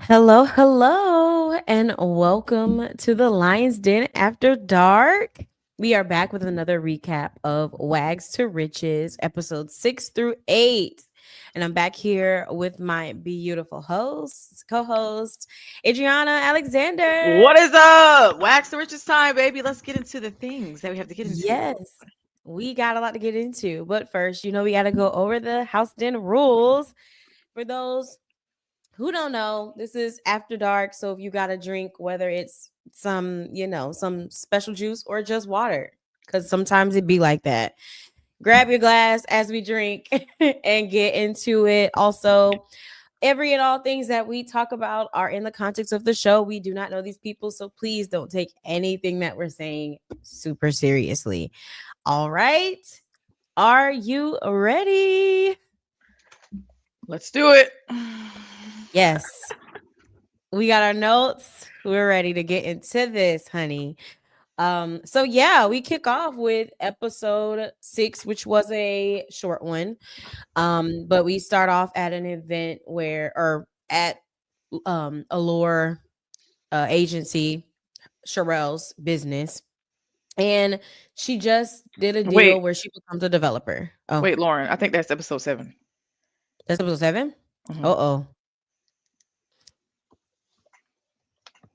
Hello, hello, and welcome to the Lions Den After Dark. We are back with another recap of Wags to Riches, episodes 6 through 8. And I'm back here with my beautiful host, co-host, Adriana Alexander. What is up? Wax the richest time, baby. Let's get into the things that we have to get into. Yes, we got a lot to get into. But first, we got to go over the House Den rules. For those who don't know, this is after dark. So if you got a drink, whether it's some special juice or just water, because sometimes it be like that. Grab your glass as we drink and get into it. Also, every and all things that we talk about are in the context of the show. We do not know these people, so please don't take anything that we're saying super seriously. All right. Are you ready? Let's do it. Yes. We got our notes. We're ready to get into this, honey. So yeah, we kick off with episode 6, which was a short one. But we start off at an event or at Allure agency, Sherelle's business. And she just did a deal Wait, where she becomes a developer. Oh, wait, Lauren. I think that's episode 7. that's episode 7? Mhm. Uh-oh.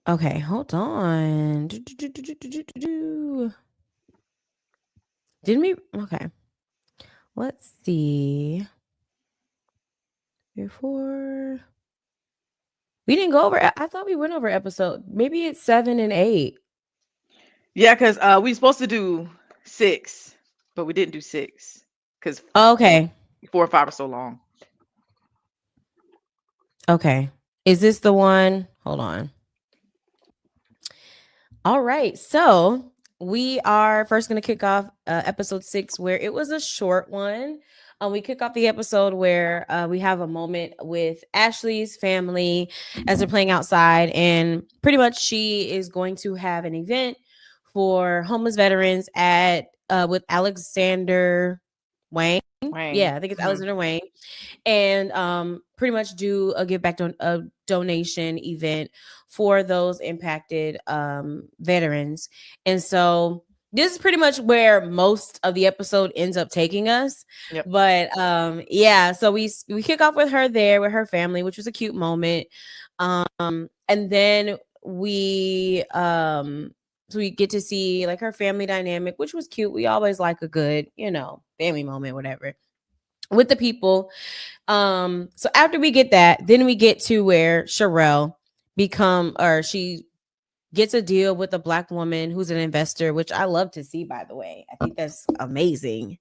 Okay, hold on. Didn't we? Okay. Let's see. Before we didn't go over. I thought we went over episode. Maybe it's 7 and 8. Yeah, because we supposed to do 6, but we didn't do 6 because Okay. 4 and 5 are so long. Okay. Is this the one? Hold on. All right. So we are first going to kick off episode 6, where it was a short one. We kick off the episode where we have a moment with Ashley's family as they're playing outside, and pretty much she is going to have an event for homeless veterans at with Alexander Wang. Wang. Yeah, I think it's Mhm. Alexander Wang, and pretty much do a give back a donation event for those impacted veterans. And so this is pretty much where most of the episode ends up taking us. Yep. But yeah, so we kick off with her there with her family, which was a cute moment. And then we get to see like her family dynamic, which was cute. We always like a good, family moment, whatever, with the people. So after we get that, then we get to where she gets a deal with a black woman who's an investor, which I love to see, by the way. I think that's amazing.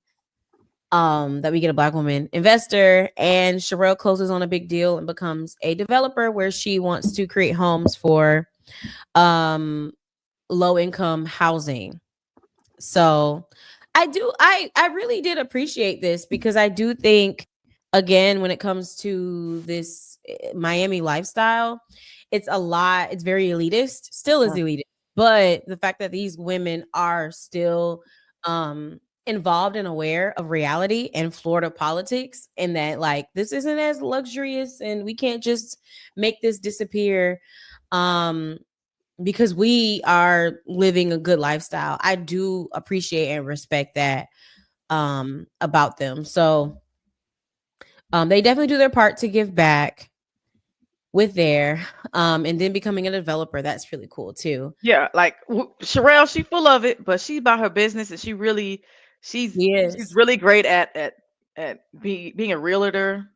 That we get a black woman investor, and Sherelle closes on a big deal and becomes a developer where she wants to create homes for um low income housing. So I really did appreciate this, because I do think, again, when it comes to this Miami lifestyle, it's very elitist, still is Mm. elitist, but the fact that these women are still um involved and aware of reality and Florida politics, and that like this isn't as luxurious and we can't just make this disappear um because we are living a good lifestyle. I do appreciate and respect that about them. So they definitely do their part to give back with their and then becoming a developer. That's really cool too. Yeah, like Sherelle, she full of it, but she about her business, and she's Yes. really great at being a realtor,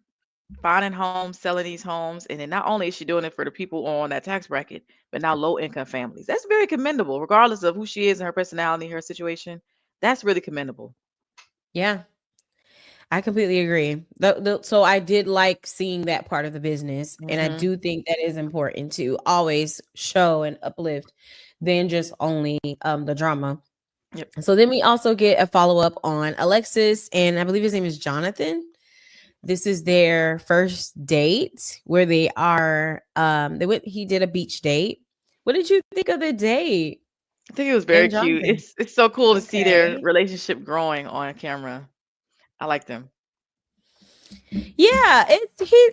finding homes, selling these homes, and then not only is she doing it for the people on that tax bracket, but now low income families. That's very commendable, regardless of who she is and her personality, her situation. That's really commendable. Yeah. I completely agree. So I did like seeing that part of the business, and I Hmm. do think that is important to always show and uplift than just only the drama. Yep. So then we also get a follow up on Alexis, and I believe his name is Jonathan. This is their first date where they are he did a beach date. What did you think of the date? I think it was very And cute. Jonathan. It's so cool to see their Okay. relationship growing on camera. I like them. Yeah,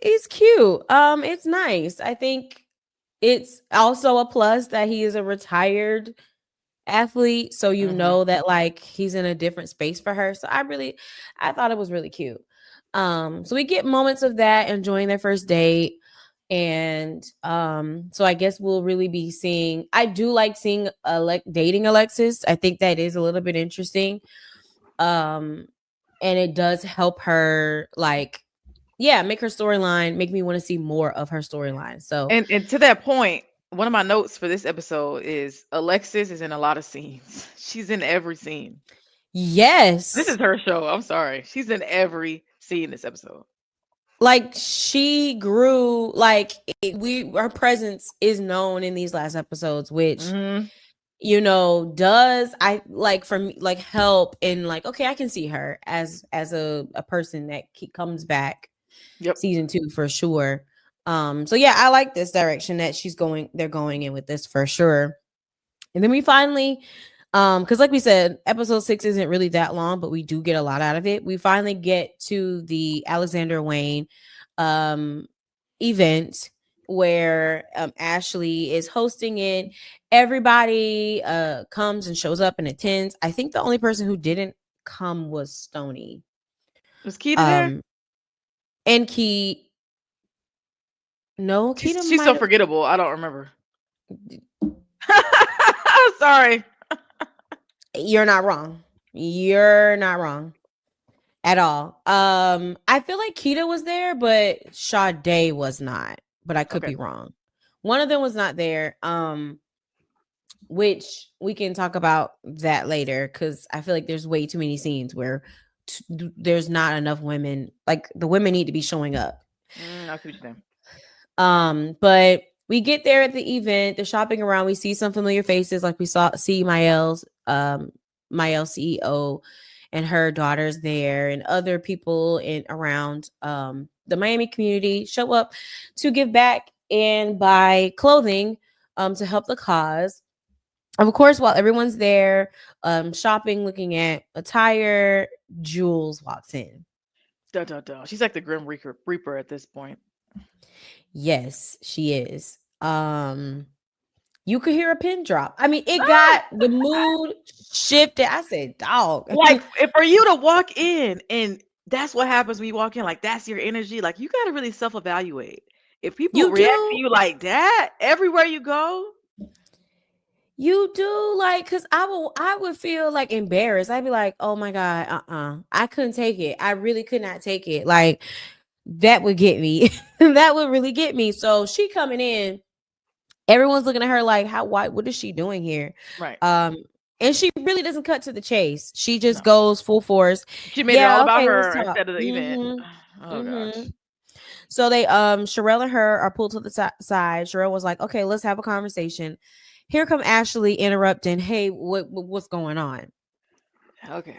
he's cute. It's nice. I think it's also a plus that he is a retired athlete, so you Hmm. know that like he's in a different space for her. So I thought it was really cute. So we get moments of that enjoying their first date. And so I guess we'll really be seeing, I do like seeing dating Alexis. I think that is a little bit interesting. Um and it does help her, like, yeah, make her storyline, make me want to see more of her storyline. So And to that point, one of my notes for this episode is Alexis is in a lot of scenes. She's in every scene. This yes, is her show. I'm sorry. She's in every scene this episode. like she grew, like her presence is known in these last episodes, which, Hmm. does, I like, for me, like, help in, like, okay, I can see her as a person that comes back Yep. season 2 for sure. So yeah, I like this direction that they're going in with this for sure. And then we finally, because like we said, episode 6 isn't really that long, but we do get a lot out of it. We finally get to the Alexander Wayne um event where Ashley is hosting it. Everybody comes and shows up and attends. I think the only person who didn't come was Stony. Was Keita there? Um and no, Keita She's so might have. forgettable. I don't remember. Sorry. You're not wrong. You're not wrong at all. I feel like Keita was there, but Sade was not. But I could Okay. be wrong. One of them was not there. Which we can talk about that later, because I feel like there's way too many scenes where there's not enough women. Like, the women need to be showing up. I see what you're saying. But we get there at the event, the shopping around, we see some familiar faces, like we see Mael CEO and her daughters there, and other people in around the Miami community show up to give back and buy clothing to help the cause. Of course, while everyone's there shopping, looking at attire, Jules walks in. Duh, duh, duh. She's like the Reaper at this point. Yes, she is. You could hear a pin drop. I mean, it Ah! got the mood shifted. I said, dog. Like, if for you to walk in and that's what happens when you walk in, like that's your energy, like you gotta really self-evaluate. If people You react to do. you like that everywhere you go, You do, like, cause I would feel like embarrassed. I'd be like, oh my God, I couldn't take it. I really could not take it. Like, that would get me. That would really get me. So she coming in, everyone's looking at her like, what is she doing here? right? Um, and she really doesn't cut to the chase. She just No. goes full force. She made it all Yeah, about okay, let's her talk. instead of the event. Mm-hmm. Oh Mm-hmm. gosh. So they Sherelle and her are pulled to the side. Sherelle was like, "Okay, let's have a conversation." Here come Ashley interrupting. Hey, what's going on? Okay.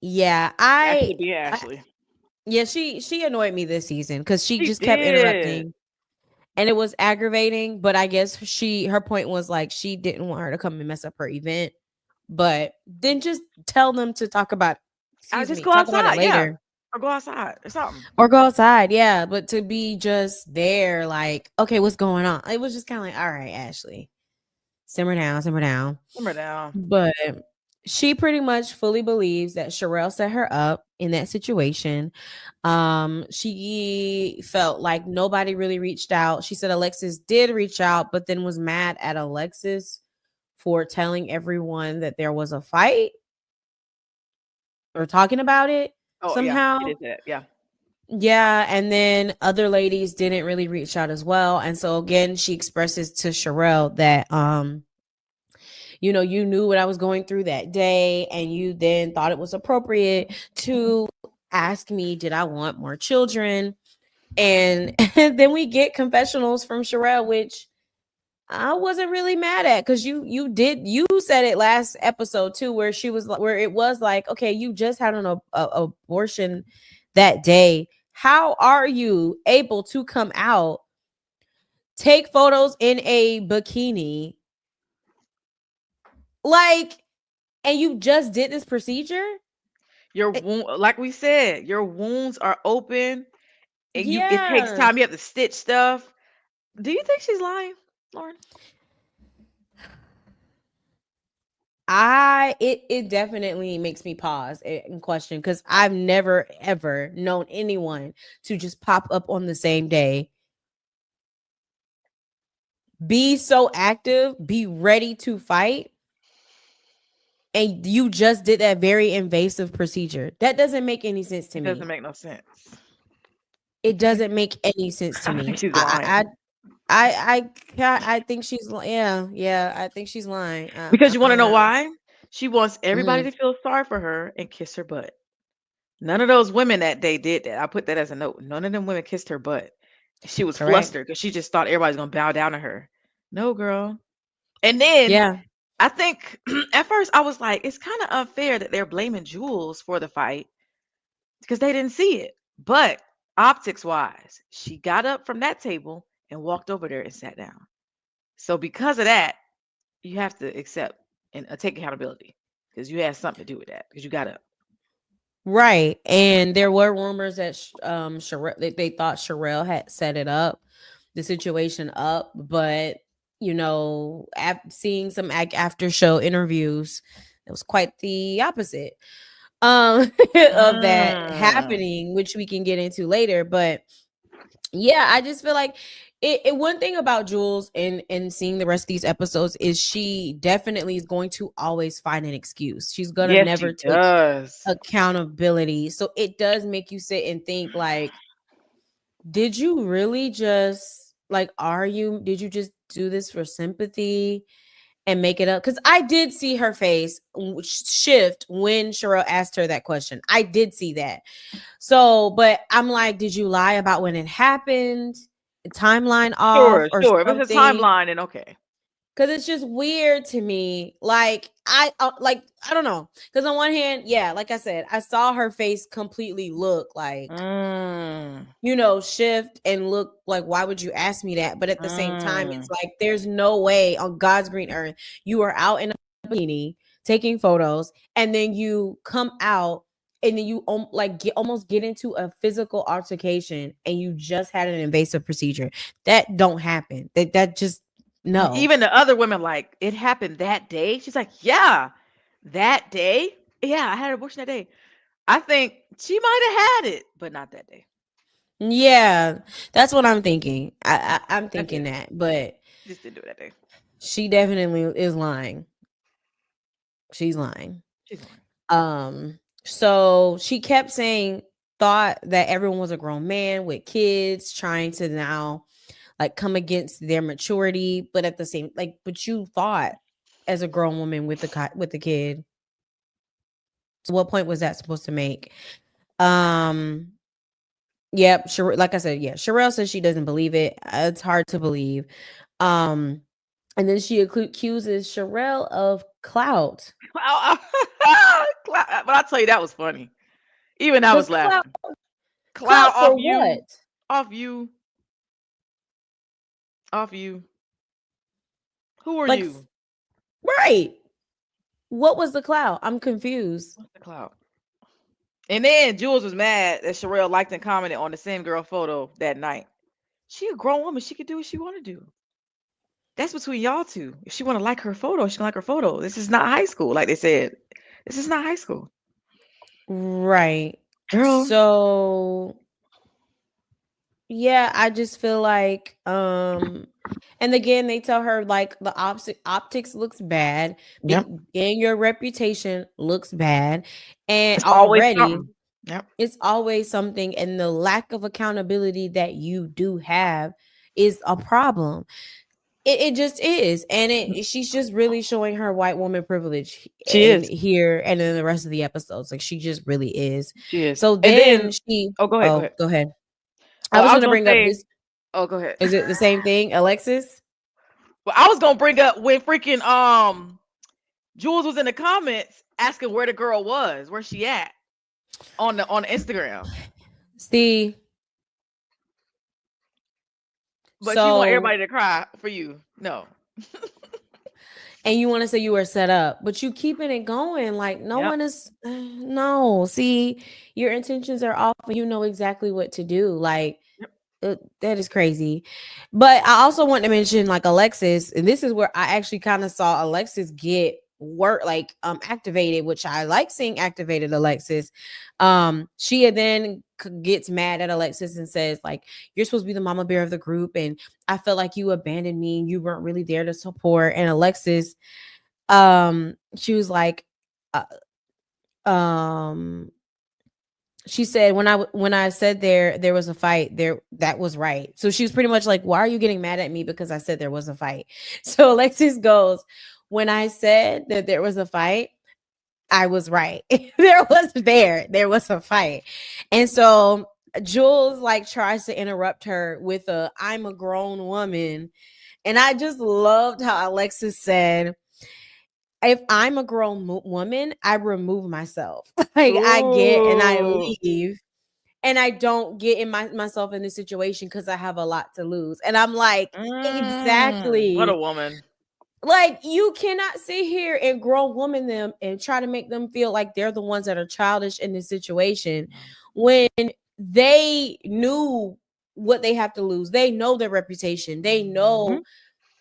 Yeah, Ashley be Ashley. yeah, she annoyed me this season because she She just kept did. interrupting, and it was aggravating. But I guess her point was like she didn't want her to come and mess up her event. But then just tell them to I just go talk about it outside, yeah. later. Or go outside or something. Or go outside, yeah. But to be just there, like, okay, what's going on? It was just kind of like, all right, Ashley, simmer down, simmer down. Remember now. But she pretty much fully believes that Sherelle set her up in that situation. She felt like nobody really reached out. She said Alexis did reach out, but then was mad at Alexis for telling everyone that there was a fight or talking about it Oh yeah, somehow. she did that. Yeah. Yeah, and then other ladies didn't really reach out as well. And so again, she expresses to Sherelle that you knew what I was going through that day, and you then thought it was appropriate to ask me, did I want more children? And, and then we get confessionals from Sherelle, which I wasn't really mad at, because you said it last episode too, where it was like, okay, you just had an abortion that day. How are you able to come out, take photos in a bikini, like, and you just did this procedure? Your Eh, wound, like we said, your wounds are open and it takes yeah. time. You have to stitch stuff. Do you think she's lying, Lauren? It definitely makes me pause and question because I've never ever known anyone to just pop up on the same day, be so active, be ready to fight, and you just did that very invasive procedure. That doesn't make any sense to It doesn't me. make no sense. It I think doesn't make any sense to I think me. she's lying. I think yeah, I think she's lying. Because I you want to don't know know. why? She wants everybody Mhm. to feel sorry for her and kiss her butt. None of those women that day did that. I put that as a note. None of them women kissed her butt. She was Correct. flustered because she just thought everybody's gonna bow down to her. No, girl. And then Yeah. I think at first I was like, it's kind of unfair that they're blaming Jules for the fight because they didn't see it. But optics wise, she got up from that table and walked over there and sat down. So because of that, you have to accept and take accountability because you had something to do with that because you got up. Right. And there were rumors that they thought Sherelle had set it up, the situation up, but seeing some after show interviews, it was quite the opposite of that Mm. happening, which we can get into later. But yeah, I just feel like one thing about Jules and seeing the rest of these episodes is she definitely is going to always find an excuse. She's gonna Yes, never she take does. accountability. So it does make you sit and think like, did you really just did you just do this for sympathy and make it up? Because I did see her face shift when Cheryl asked her that question. I did see that. So, but I'm like, did you lie about when it happened? Timeline off Sure, or sure. If it's a something? timeline, then okay. Cause it's just weird to me. I don't know. Cause on one hand, yeah, like I said, I saw her face completely look like, Mm, shift and look like, why would you ask me that? But at the same time, it's mm. like, there's no way on God's green earth you are out in a bikini taking photos and then you come out and then you almost get into a physical altercation and you just had an invasive procedure. That don't happen. That just And no. even the other women, like, it happened that day. She's like, yeah, that day. Yeah, I had an abortion that day. I think she might have had it, but not that day. Yeah, that's what I'm thinking. I'm That's thinking it. that, but She just didn't do it that day. she definitely is lying. She's lying. She's lying. So she kept saying, thought that everyone was a grown man with kids trying to now come against their maturity, but at the same but you thought as a grown woman with the kid. So what point was that supposed to make? Um, yep, like I said, yeah, Sherelle says she doesn't believe it. It's hard to believe. Um, and then she accuses Sherelle of clout. But I tell you, that was funny. Even I Cause was laughing. Cloud clout off for you, what? off you, off you. Who are Like, you? right. What was the clout? I'm confused. What's the cloud? And then Jules was mad that Sherelle liked and commented on the same girl photo that night. She a grown woman. She can do what she want to do. That's between y'all two. If she want to like her photo, she can like her photo. This is not high school, like they said. This is not high school, Right. girl. So yeah, I just feel like and again they tell her like the optics looks bad, Yep. and your reputation looks bad, and It's always already something. Yep. it's always something, and the lack of accountability that you do have is a problem. It just is, and she's just really showing her white woman privilege She in is. here and in the rest of the episodes. Like she just really is. She is. So And then then, she, oh, go ahead. Go oh, ahead. go ahead. Oh, I was I was gonna gonna bring up say. this. Oh, go ahead. Is it the same thing, Alexis? Well, I was gonna bring up when freaking Jules was in the comments asking where the girl was, where she at on the Instagram. See, But you want so everybody to cry for you. No. and you want to say you were set up, but you keeping it going. Like no Yep. one is. No, see, your intentions are off, and you know exactly what to do. Like Yep. That is crazy. But I also want to mention like Alexis, and this is where I actually kind of saw Alexis get work like activated, which I like seeing activated Alexis. She then gets mad at Alexis and says like, you're supposed to be the mama bear of the group, and I felt like you abandoned me and you weren't really there to support. And Alexis, she was like, uh, um she said when I said there was a fight there, that was right. So she was pretty much like, why are you getting mad at me because I said there was a fight? So Alexis goes, when I said that there was a fight, I was right. There was a fight. And so Jules like tries to interrupt her with a I'm a grown woman. And I just loved how Alexis said, if I'm a grown woman, I remove myself. Like I get and I Ooh. leave, and I don't get in myself in this situation because I have a lot to lose. And I'm like, What a exactly. woman. Like you cannot sit here and grown woman them and try to make them feel like they're the ones that are childish in this situation No. when they knew what they have to lose. They know their reputation. They know Mhm.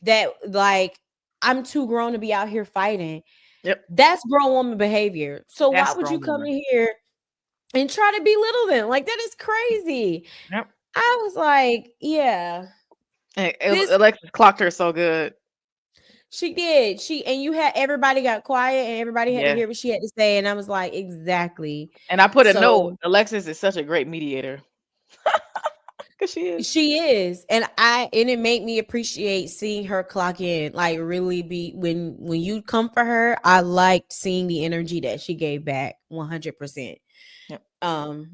that like I'm too grown to be out here fighting. Yep. That's grown woman behavior. So why That's would you grown come woman. in here and try to belittle them? Like that is crazy. Yep. I was like, yeah, And this Alexis clocked her so good. she did. She and you had everybody got quiet and everybody had to Yeah. hear what she had to say. And I was like, exactly. And I put a note, So Alexis is such a great mediator. Cause she is. she is. And it made me appreciate seeing her clock in. Like really be when you come for her, I liked seeing the energy that she gave back 100%. Yep.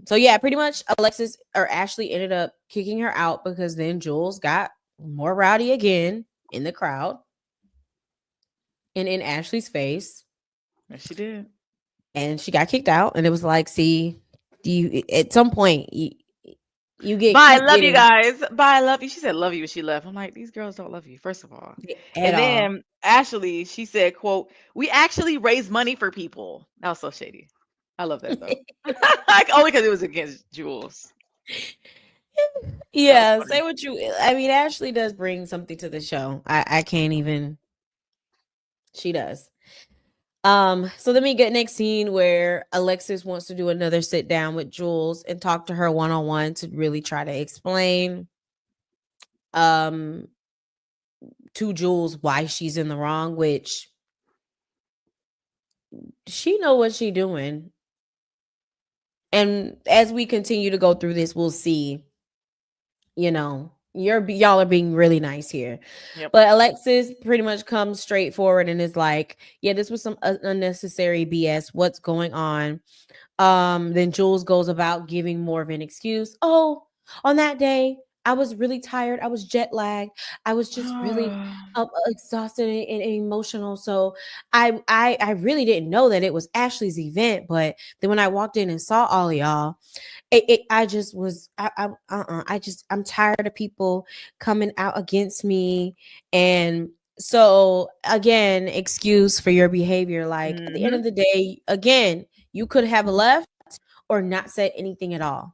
So yeah, pretty much Alexis or Ashley ended up kicking her out because then Jules got more rowdy again in the crowd and in Ashley's face, Yes, she did. and she got kicked out. And it was like, see, you at some point you Bye, keep love you getting guys. Bye, love you. She said love you when she left. I'm like, these girls don't love you, first of all. at And all. then Ashley, she said, quote, we actually raise money for people. That was so shady. I love that though. Like, only because it was against Jules. That was Yeah, say funny. what you. I mean, Ashley does bring something to the show. I can't even. She does. So then we get next scene where Alexis wants to do another sit down with Jules and talk to her one on one to really try to explain um to Jules why she's in the wrong, which she know what she doing. And as we continue to go through this, we'll see, y'all are being really nice here. Yep. But Alexis pretty much comes straight forward and is like, yeah, this was some unnecessary BS. What's going on? Then Jules goes about giving more of an excuse. Oh, on that day, I was really tired. I was jet lagged. I was just really exhausted and emotional. So I really didn't know that it was Ashley's event. But then when I walked in and saw all of y'all, I just was I'm tired of people coming out against me. And so again, excuse for your behavior. Like at the end Hmm. of the day, again, you could have left or not said anything at all.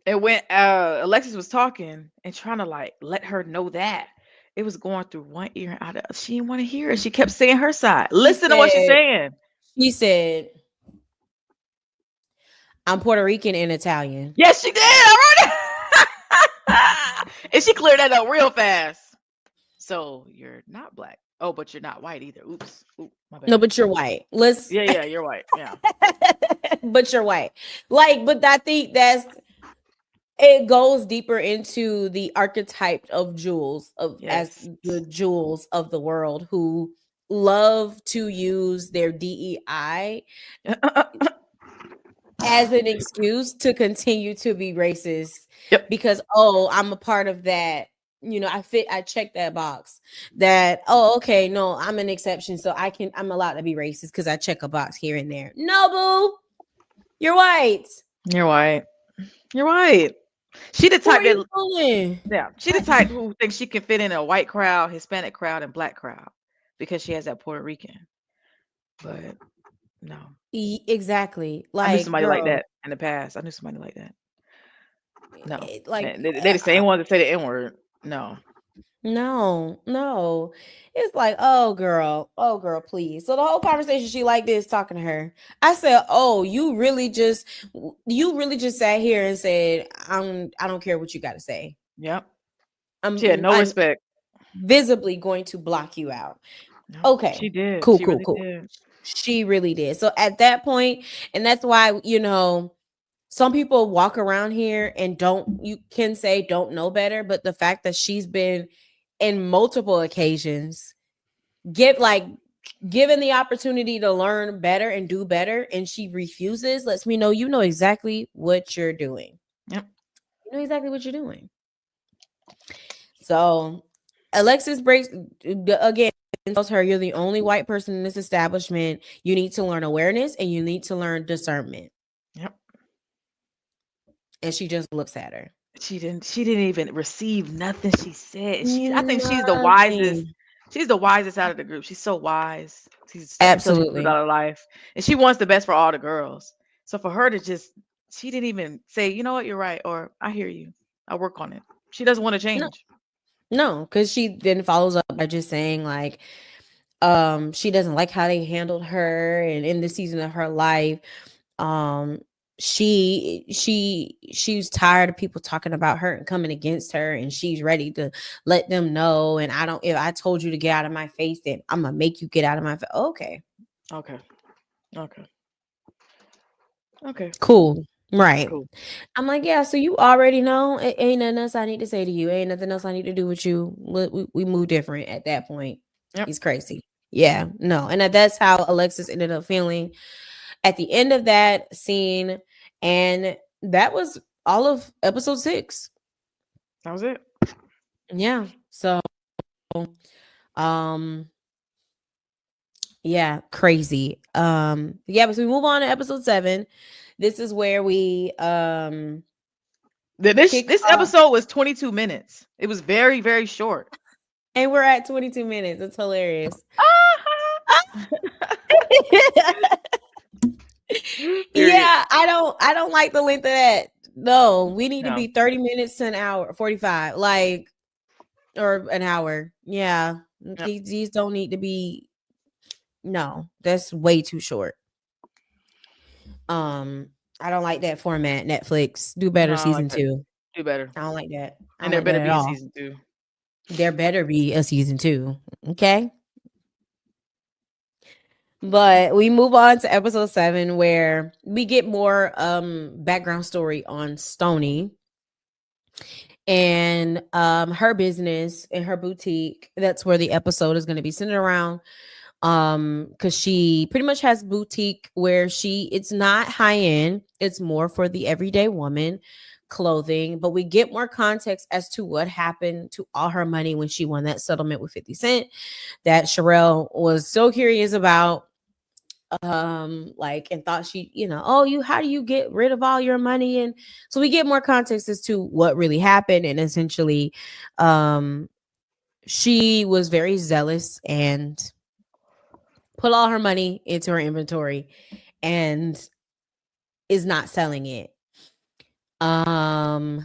And when Alexis was talking and trying to like let her know that it was going through one ear and out of she didn't want to hear it. She kept saying her side. She Listen to what she's said, saying. she said, I'm Puerto Rican and Italian. Yes, she did. I wrote it. And she cleared that up real fast. So you're not black. Oh, but you're not white either. Oops. Oop, my No, bad. but you're white. Let's Yeah, yeah, you're white. Yeah. but you're white. Like, but I think that's it goes deeper into the archetype of Jules of as Yes. the Jules of the world who love to use their DEI as an excuse to continue to be racist Yep. because I'm a part of that. I check that box that okay, no, I'm an exception, so I'm allowed to be racist because I check a box here and there. No, boo, you're white. You're white. You're white. She the Who type are you that fooling? yeah, she the type who thinks she can fit in a white crowd, Hispanic crowd, and black crowd because she has that Puerto Rican. But no. Exactly. I knew Like, somebody like girl, that in the past. I knew somebody like that. No. Like, And they the same ones that say the N word. No. no, no. It's like, oh girl, please. So the whole conversation, she like this talking to her. I said, oh, you really just sat here and said, I don't care what you got to say. Yep. She had I'm no I'm respect. visibly going to block you out. Yep. She Okay, did. cool, She cool, really cool. did. She really did. So at that point, and that's why, some people walk around here and you can say don't know better, but the fact that she's been in multiple occasions like given the opportunity to learn better and do better, and she refuses, lets me know you know exactly what you're doing. Yep. You know exactly what you're doing. So Alexis breaks again, tells her you're the only white person in this establishment. You need to learn awareness and you need to learn discernment. Yep. And she just looks at her. She didn't even receive nothing she said. I think she's the wisest. Nothing. She's the wisest out of the group. She's so wise. She tells people Absolutely. about her life. And she wants the best for all the girls. So for her to just she didn't even say, you know what, you're right, or I hear you. I'll work on it. She doesn't want to No, change. no, because she then follows up by just saying like, she doesn't like how they handled her and in this season of her life. um she's tired of people talking about her and coming against her, and she's ready to let them know, and I don't if I told you to get out of my face, then I'm gonna make you get out of my face. Okay, Okay. Okay. Okay. cool, right. Cool. I'm like, yeah, so you already know. Ain't nothing else I need to say to you. Ain't nothing else I need to do with you. We move different at that point. Yep. He's crazy. Yeah, no. And that's how Alexis ended up feeling at the end of that scene. And that was all of episode 6. That was it. Yeah. So, um, yeah, crazy. Yeah, but so we move on to episode 7. This is where we This kick this off, episode was 22 minutes. It was very, very short. and we're at 22 minutes. It's hilarious. Period. Yeah, I don't like the length of that. No, we need to No. be 30 minutes to an hour, 45, like, or an hour. Yeah. Yep. These don't need to be, no, that's way too short. Um, I don't like that format. Netflix, do No, better I don't like season that. 2. Do better. I don't like that. I And don't there like that better at be a all. season 2. There better be a season 2. Okay. But we move on to episode 7 where we get more background story on Stony and her business and her boutique. That's where the episode is going to be centered around, because she pretty much has boutique where it's not high end, it's more for the everyday woman clothing, but we get more context as to what happened to all her money when she won that settlement with 50 Cent that Sherelle was so curious about, like, and thought she, oh, how do you get rid of all your money? And so we get more context as to what really happened, and essentially um she was very zealous and put all her money into her inventory and is not selling it.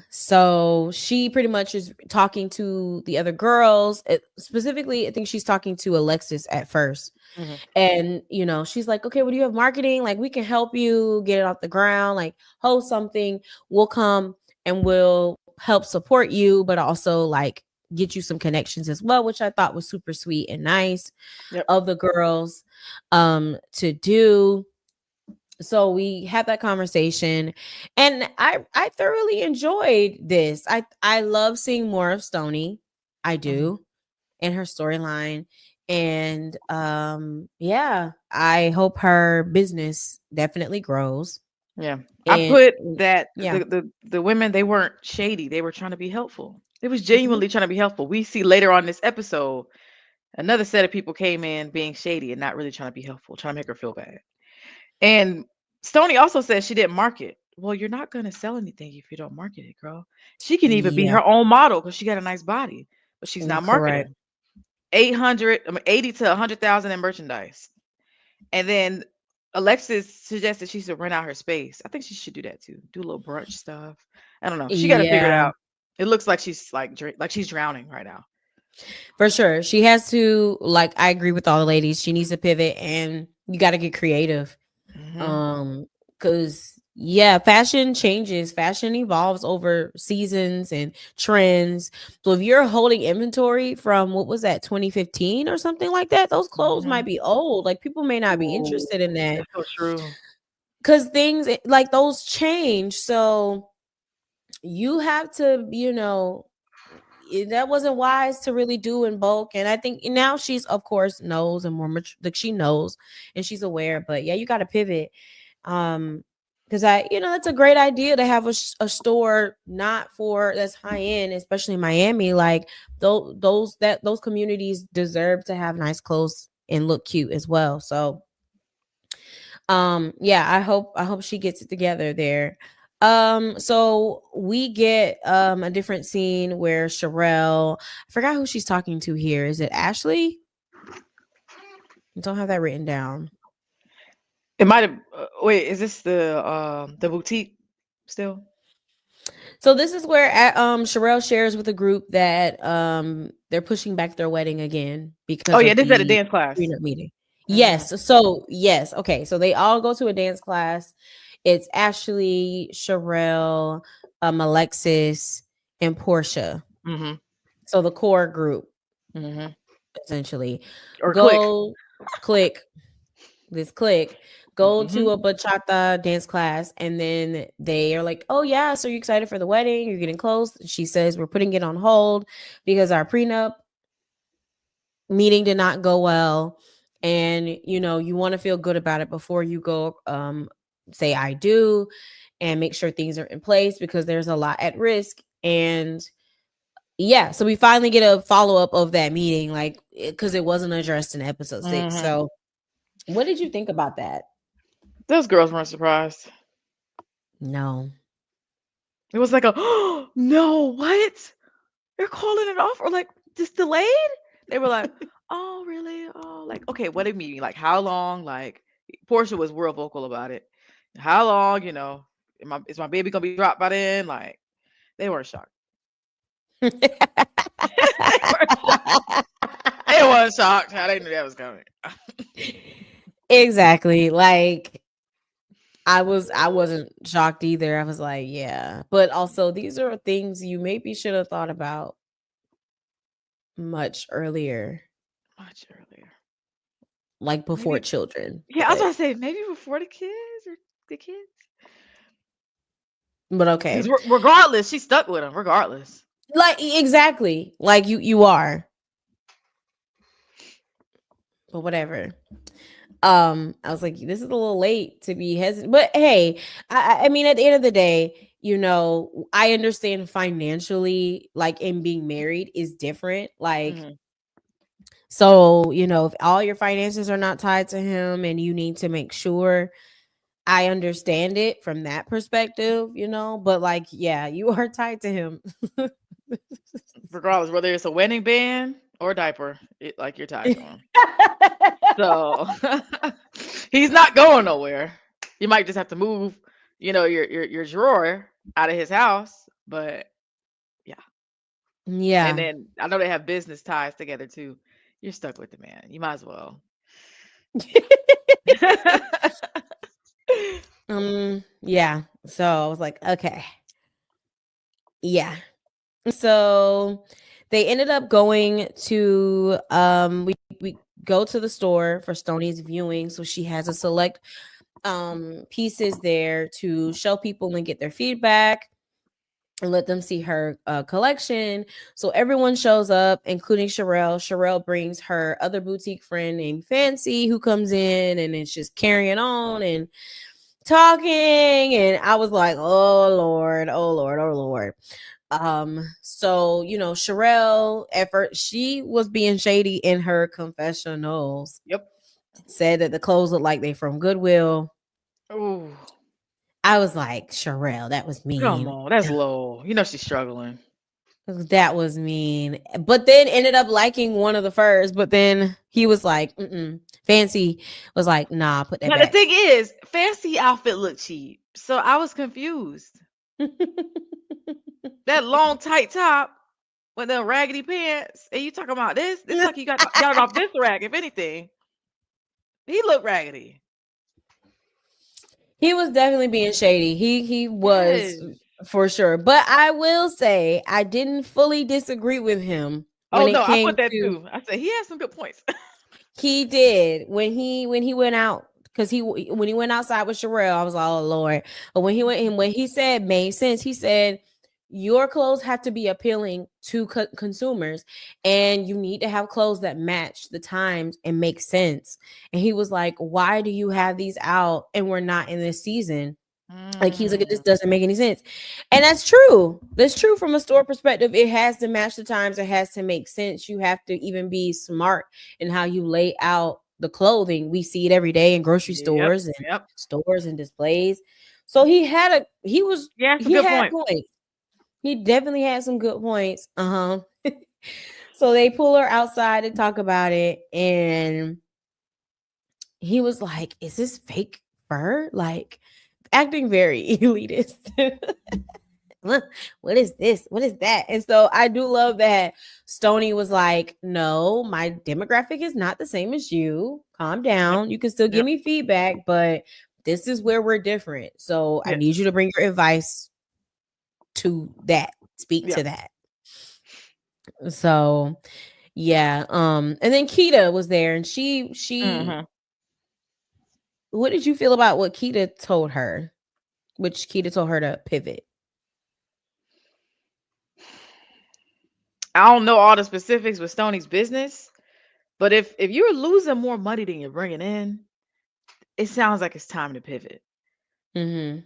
So she pretty much is talking to the other girls. Specifically, I think she's talking to Alexis at first. Hmm. And she's like, okay, what do you have marketing? Like, we can help you get it off the ground, like host something. We'll come and we'll help support you, but also like get you some connections as well, which I thought was super sweet and nice Yep. of the girls to do. So we had that conversation, and I thoroughly enjoyed this. I love seeing more of Stony. I Hmm. do, and her storyline. And yeah, I hope her business definitely grows. Yeah. I And put that yeah. the women, they weren't shady. They were trying to be helpful. They was Mhm. genuinely trying to be helpful. We see later on this episode another set of people came in being shady and not really trying to be helpful, trying to make her feel bad. And Stoney also said she didn't market. Well, you're not going to sell anything if you don't market it, girl. She can even be Yeah. her own model because she got a nice body, but she's not Correct. marketing. 800, 80 to 100,000 in merchandise. And then Alexis suggested she should rent out her space. I think she should do that too. Do a little brunch stuff. I don't know. She got to figure it Yeah, out. It looks like she's like like she's drowning right now. for sure. She has to, like, I agree with all the ladies. She needs to pivot, and you got to get creative. Hmm. Um, because yeah, fashion changes, fashion evolves over seasons and trends. So if you're holding inventory from what was that, 2015 or something like that, those clothes Hmm. might be old. Like people may not be Ooh, interested in that that's so true. because things like those change. So you have to, that wasn't wise to really do in bulk. And I think now she's, of course, knows and more mature, like she knows and she's aware. But yeah, you got to pivot. Um, because that's a great idea to have a store not for that's high end, especially in Miami. Like those communities deserve to have nice clothes and look cute as well. So yeah, I hope she gets it together there. So we get a different scene where Sherelle, I forgot who she's talking to here. Is it Ashley? I don't have that written down. It might have. Wait, is this the boutique still? So this is where Sherelle shares with the group that they're pushing back their wedding again Oh because yeah, of this is at a the dance class. prenup meeting. Hmm. Yes. So yes. Okay. So they all go to a dance class. It's Ashley, Sherelle, Alexis, and Portia. Hmm. So the core group Hmm. essentially Or click. go click this click go to Hmm. a bachata dance class, and then they are like, oh yeah, so you're excited for the wedding, you're getting close. She says we're putting it on hold because our prenup meeting did not go well, and you want to feel good about it before you go say I do, and make sure things are in place because there's a lot at risk. And yeah, so we finally get a follow-up of that meeting, like because it wasn't addressed in episode 6. Hmm. So what did you think about that? Those girls weren't surprised. No. It was like a no, what? They're calling it off or like just delayed? They were like, oh really? Oh, like okay, what a meeting. Like how long? Like Portia was real vocal about it. How long? Is my baby gonna be dropped by then? Like they weren't shocked. They weren't shocked. They weren't shocked. How they knew that was coming. Exactly. Like I wasn't shocked either. I was like, yeah. But also these are things you maybe should have thought about much earlier, Much earlier. like before Maybe children. yeah, I was But gonna say maybe before the kids or the kids. okay. Because regardless, she stuck with him. Regardless. Like exactly. Like you are. But whatever. I was like, this is a little late to be hesitant. But hey, I mean, at the end of the day, I understand financially, like in being married is different. Like, Hmm. so, if all your finances are not tied to him and you need to make sure, I understand it from that perspective, but like, yeah, you are tied to him. Regardless, whether it's a wedding band or a diaper, like you're tied to him. So he's not going nowhere. You might just have to move, your drawer out of his house. But yeah. And Yeah. then I know they have business ties together too. You're stuck with the man. You might as well. Yeah. So I was like, okay. Yeah. So they ended up going to we go to the store for Stoney's viewing, so she has a select pieces there to show people and get their feedback and let them see her collection. So everyone shows up, including Sherelle. Sherelle brings her other boutique friend named Fancy, who comes in and it's just carrying on and talking. And I was like, oh Lord, oh Lord, oh Lord. So Sherelle at first she was being shady in her confessionals, Yep. said that the clothes look like they from Goodwill. Ooh, I was like, Sherelle, that was come mean. on. That's low. You know she's struggling. That was mean. But then ended up liking one of the furs. But then he was like, Fancy was like, nah, put that Now the back. thing is, fancy outfit looked cheap. So I was confused. That long tight top with the raggedy pants, and you talking about this? This like you got it off this rack. If anything, he looked raggedy. He was definitely being shady. He Yes. was for sure. But I will say I didn't fully disagree with him when Oh it no, I came put that to too. I said he has some good points. he did when he went out because when he went outside with Sherelle, I was like, oh Lord. But when he went and when he said made sense, he said your clothes have to be appealing to consumers, and you need to have clothes that match the times and make sense. And he was like, why do you have these out and we're not in this season? Like he's like, it Mm, just doesn't make any sense. And that's true. That's true from a store perspective. It has to match the times. It has to make sense. You have to even be smart in how you lay out the clothing. We see it every day in grocery yep, yep. stores and displays. So He has some he good had points. points. He definitely had some good points. So they pull her outside to talk about it, and he was like, "Is this fake fur?" Like acting very elitist. What is this? What is that? And so I do love that Stony was like, no, my demographic is not the same as you. Calm Yep, down. You can still give yep, me feedback, but this is where we're different. So I yes, need you to bring your advice to that. Speak to yep. that. So yeah. And then Kita was there and she Hmm. what did you feel about what Kita told her? Which Kita told her to pivot. I don't know all the specifics with Stoney's business, but if you're losing more money than you're bringing in, it sounds like it's time to pivot. Mm-hmm.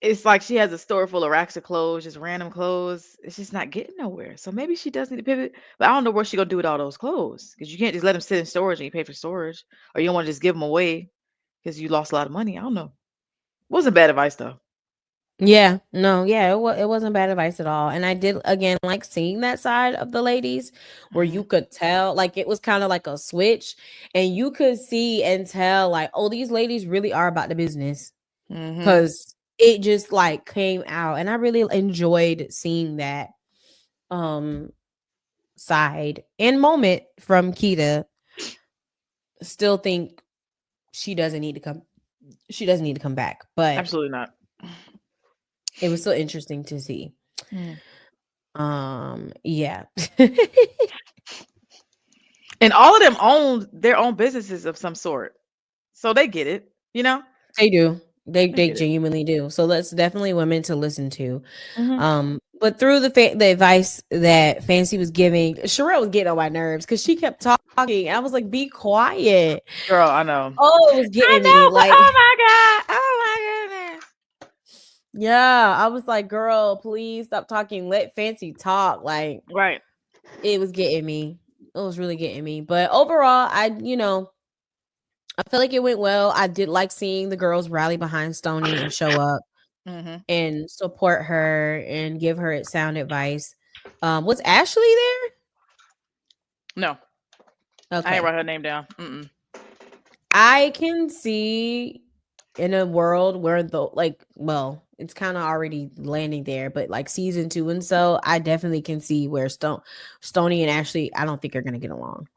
It's like she has a store full of racks of clothes, just random clothes. It's just not getting nowhere. So maybe she does need to pivot. But I don't know what she gonna do with all those clothes because you can't just let them sit in storage and you pay for storage, or you don't want to just give them away because you lost a lot of money. I don't know. Wasn't bad advice though. Yeah, no, yeah, it wasn't bad advice at all. And I did again like seeing that side of the ladies where Hmm. you could tell like it was kind of like a switch and you could see and tell like, oh, these ladies really are about the business Hmm. because it just like came out and I really enjoyed seeing that um side and moment from Kita. Still think she doesn't need to come she doesn't need to come back, but Absolutely not. it was so interesting to see. Mm. Yeah. And all of them own their own businesses of some sort, so they get it. You know, They do. they They get it. genuinely do. So that's definitely women to listen to. Hmm. But through the advice that Fancy was giving, Sherelle was getting on my nerves because she kept talking. I was like, "Be quiet." Girl, I know. Oh, it was I getting me. know, but Like, oh my god, oh my goodness. yeah, I was like, "Girl, please stop talking. Let Fancy talk." Like, Right. it was getting me. It was really getting me. But overall, I feel like it went well. I did like seeing the girls rally behind Stony and show up Hmm. and support her and give her sound advice. Was Ashley No, there? I ain't Okay. write her name down. Mm-mm. I can see in a world where well, it's kind of already landing there, but like season 2 and so, I definitely can see where Stony and Ashley, I don't think are gonna get along.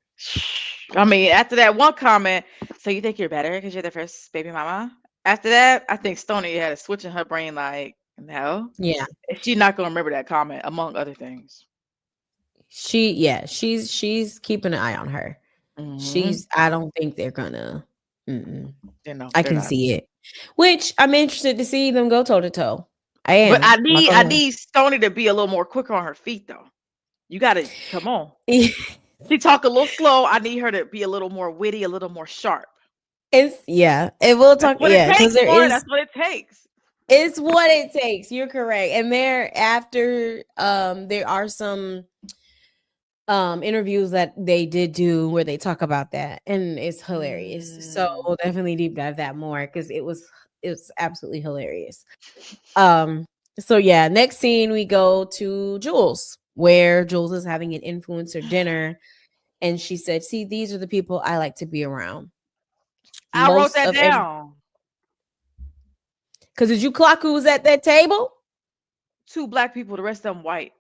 I mean, after that one comment, so you think you're better because you're the first baby mama? After that, I think Stoney had a switch in her brain like, no. Yeah. And she's not gonna remember that comment, among other things. She's keeping an eye on her. Hmm. I don't think they're gonna mm-mm. You know, I they're can not. see it. Which I'm interested to see them go toe to toe. I But am. I'm not I gonna need Stoney to be a little more quicker on her feet though. You gotta come on. lie. She talk a little slow. I need her to be a little more witty, a little more sharp. It's yeah, and we'll That's talk. what it Yeah, because takes, Lauren. That's what it takes. it's what it takes. You're correct. And there are some interviews that they did do where they talk about that, and it's hilarious. So Mm. we'll definitely deep dive that more because it's absolutely hilarious. Um, so yeah, next scene we go to Jules, where Jules is having an influencer dinner, and she said, "See, these are the people I like to be around." I wrote Most that of every down. because did you clock who was at that table? Two black people, the rest of them white.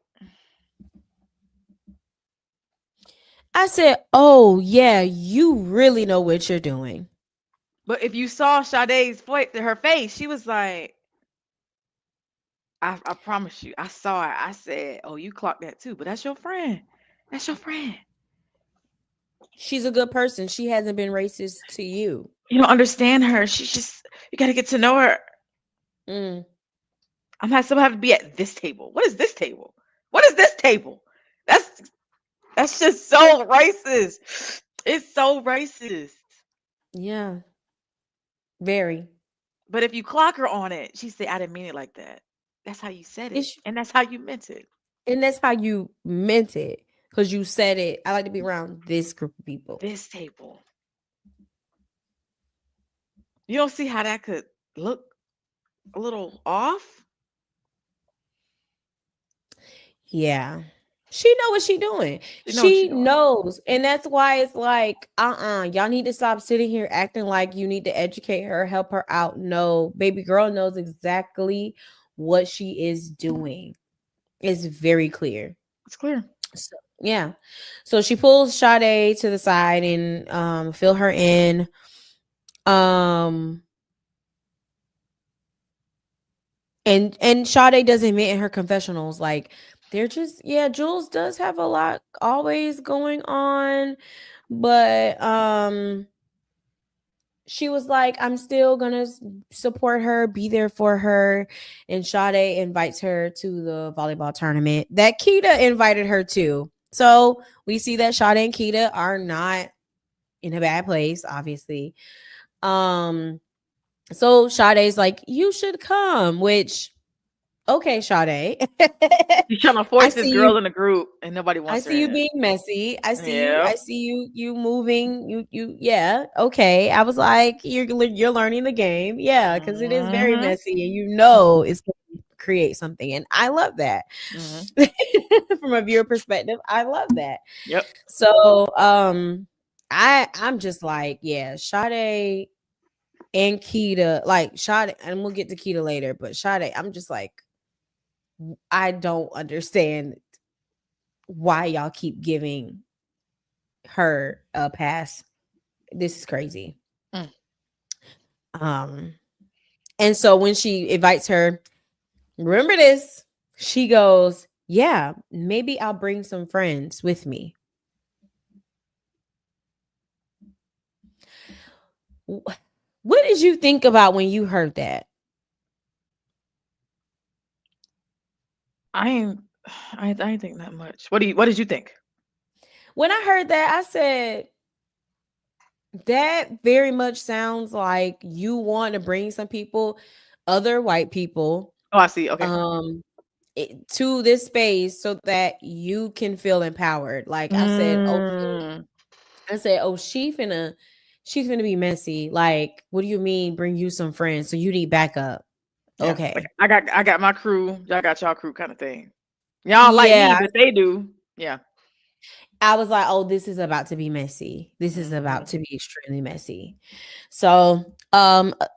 I said, "Oh yeah, you really know what you're doing." But if you saw Sade's voice, her face, she was like, I promise you, I saw it. I said, "Oh, you clocked that too." But that's your friend. That's your friend. She's a good person. She hasn't been racist to you. You don't understand her. She's just you got to get to know her. Mm, I'm not someone have to be at this table. What is this table? What is this table? That's that's just so racist. It's so racist. yeah, very. But if you clock her on it, she say, "I didn't mean it like that." That's how you said it, It's, and that's how you meant it. and that's how you meant it because you said it. I like to be around this group of people. This table. You don't see how that could look a little off? Yeah. She know what she doing. You know what you're She doing. knows. And that's why it's like, y'all need to stop sitting here acting like you need to educate her, help her out. No, baby girl knows exactly what she is doing. It's very clear. It's clear. So, yeah. So she pulls Sade to the side and fill her in. Um and Sade does admit in her confessionals, like they're just yeah, Jules does have a lot always going on, but she was like, I'm still gonna support her, be there for her. And Sade invites her to the volleyball tournament that Keita invited her to. So we see that Sade and Keita are not in a bad place, obviously. Um, so Sade's like, you should come, which okay, Sade. She's trying to I force this see you. girl in a group, and nobody I wants her see you in being messy. I it. see you. Yeah. I see you. You moving. You. Yeah. Okay. I was like, you're learning the game. Yeah, because it is very Mhm. messy, and you know it's going to create something, and I love that. Mhm. From a viewer perspective, I love that. Yep. So, I'm just like, yeah, Sade and Keita, like Sade, and we'll get to Keita later, but Sade, I'm just like, I don't understand why y'all keep giving her a pass. This is crazy. Mm. Um, and so when she invites her, remember this, she goes, yeah, maybe I'll bring some friends with me. What did you think about when you heard that? I ain't. I ain't think that much. What did you think? When I heard that, I said, that very much sounds like you want to bring some people, other white people, Oh, I see. Okay. um, to this space so that you can feel empowered. Like I said, oh, Mm. I said, oh, she's gonna be messy. Like, what do you mean? Bring you some friends? So you need backup? Yeah. Like Okay, I got my crew. Y'all got y'all crew kind of thing. Y'all like me, yeah. but they do. Yeah. I was like, oh, this is about to be messy. This is about Mhm. to be extremely messy. So,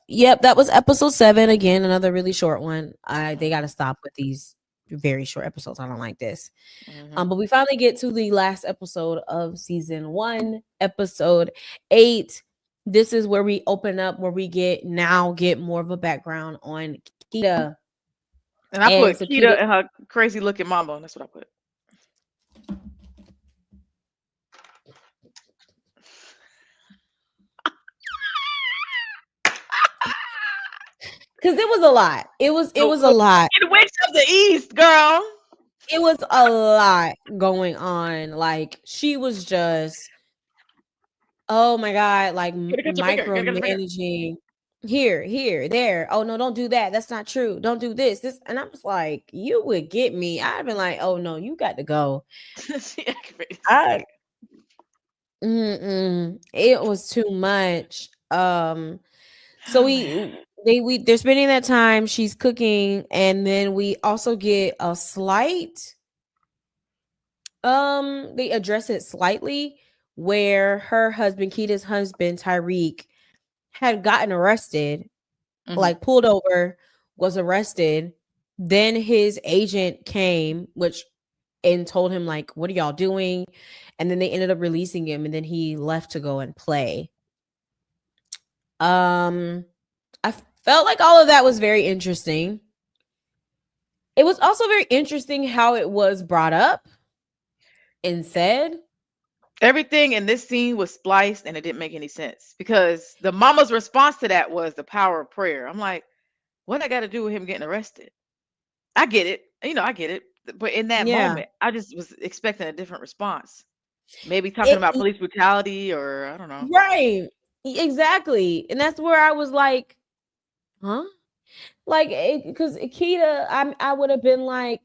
yep, that was episode 7. Again, another really short one. They got to stop with these very short episodes. I don't like this. Mhm. But we finally get to the last episode of season 1, episode 8. This is where we open up, where we get more of a background on Kita. And I And put so Kita, Keita and her crazy looking mama. That's what I put. because it was a lot. It was a lot. The witch of the east, girl. It was a lot going on. Like she was just, oh my god, like Get your finger. Get your finger. micromanaging. Here, there. Oh no, don't do that. That's not true. Don't do this. And I was like, you would get me. I'd been like, oh no, you got to go. She aggravated as I heck. it was too much. So Oh man. they're spending that time. She's cooking, and then we also get a slight. They address it slightly where her husband, Keita's husband, Tyreek, had gotten arrested, Mhm. like pulled over, was arrested, Then his agent came, which and told him like, "What are y'all doing?" And then they ended up releasing him, and then he left to go and play. Um, I felt like all of that was very interesting. It was also very interesting how it was brought up and said. Everything in this scene was spliced and it didn't make any sense because the mama's response to that was the power of prayer. I'm like, what I got to do with him getting arrested? I get it. I get it. But in that Yeah. moment, I just was expecting a different response. Maybe talking It about police brutality or I don't know. right. Exactly. And that's where I was like, huh? Like, because Akita, I would have been like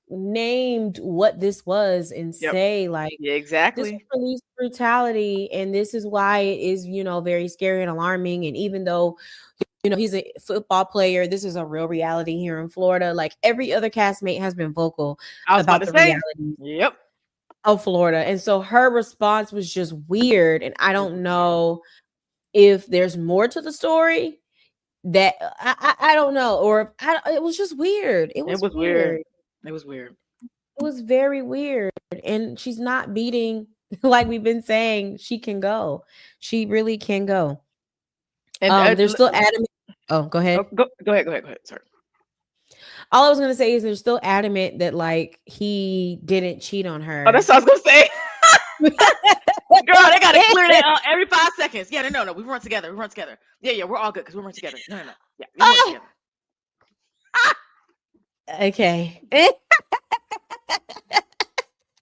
named what this was and Yep. say like Yeah, this was exactly. police brutality, and this is why it is very scary and alarming. And even though he's a football player, this is a real reality here in Florida. Like every other castmate has been vocal I was about about to the say, reality yep. of Florida, and so her response was just weird. And I It don't was weird. know if there's more to the story that I don't know, or it was just weird. It It was was weird. weird. It was weird. It was very weird. And she's not beating, like we've been saying, she can go. She really can go. And They're still adamant. Oh, go oh, ahead. go ahead. Go ahead. Go ahead. Sorry. All I was gonna say is they're still adamant that like he didn't cheat on Oh, that's her. what I was gonna say. Girl, they gotta clear that every 5 seconds. Yeah, no, we weren't together. We weren't together. Yeah, we're all good because we weren't together. No. Yeah, we weren't Ah, together. Ah! okay.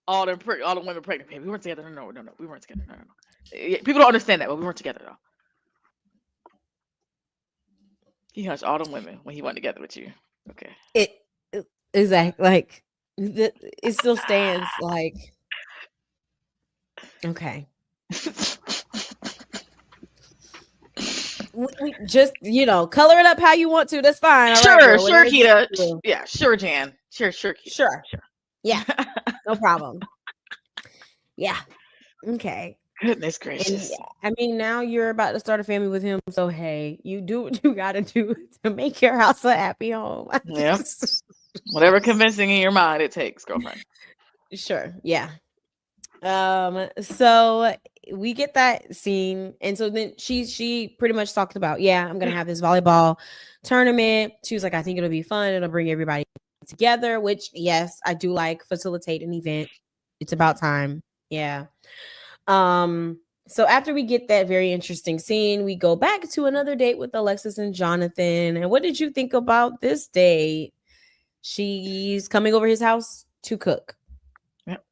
All the women pregnant. Hey, we weren't together. No, we weren't together. No. Yeah, people don't understand that, but we weren't together though. He hunched all them women when he went together with you. Okay. it exactly like it still stands like okay. We just color it up how you want to. That's fine. All right, Sure, girl. sure, Whatever you Keita. want to do. Yeah, sure, Jan. Sure, Keita. Sure. Sure. Yeah. No problem. Yeah. Okay. Goodness And gracious. yeah, I mean, now you're about to start a family with him. So hey, you do what you gotta do to make your house a happy home. Yeah. Whatever convincing in your mind it takes, girlfriend. Sure. Yeah. So we get that scene, and so then she pretty much talked about, yeah, I'm gonna have this volleyball tournament. She was like, I think it'll be fun, it'll bring everybody together, which yes, I do like facilitate an event. It's about time. Yeah. So after we get that very interesting scene, we go back to another date with Alexis and Jonathan. And what did you think about this date? She's coming over his house to cook. Yep.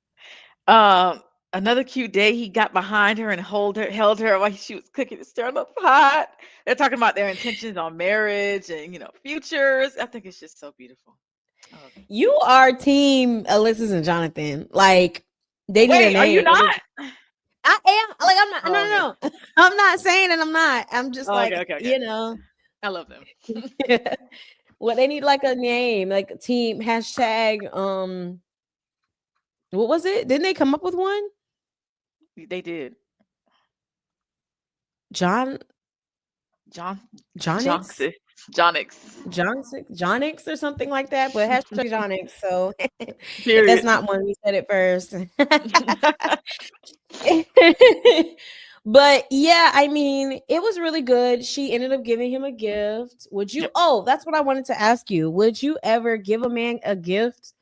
Another cute day. He got behind her and held her while she was cooking and stirring up hot. They're talking about their intentions on marriage and futures. I think it's just so beautiful. I love it. You are team Alexis and Jonathan. Like they need a Wait, are you name. not? I am. Like I'm not. Oh, okay. No. I'm not saying that I'm not. I'm just Oh, okay, like okay, okay. I love them. Well, they need like a name, like a team hashtag. What was it? Didn't they come up with one? They did. John John Jonix? Jonx. Jonix. Jonix or something like that, but hashtag Jonix. So if that's Period. not one, we said it first. But yeah, I mean, it was really good. She ended up giving him a gift. Would you? Yep. Oh, that's what I wanted to ask you. Would you ever give a man a gift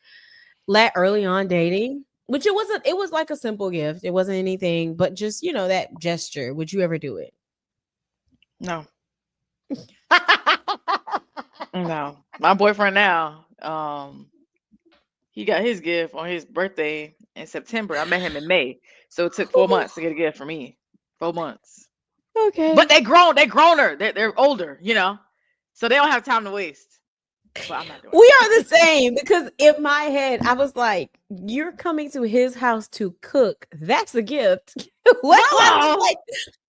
let early on dating? Which it wasn't. It was like a simple gift. It wasn't anything, but just that gesture. Would you ever do it? No. No. My boyfriend now, he got his gift on his birthday in September. I met him in May. So it took 4 months to get a gift from me. 4 months. But Okay. they growner. They're older. So they don't have time to waste. But I'm not doing We it. are the same because in my head, I was like, you're coming to his house to cook. That's a gift. What do I look No. like?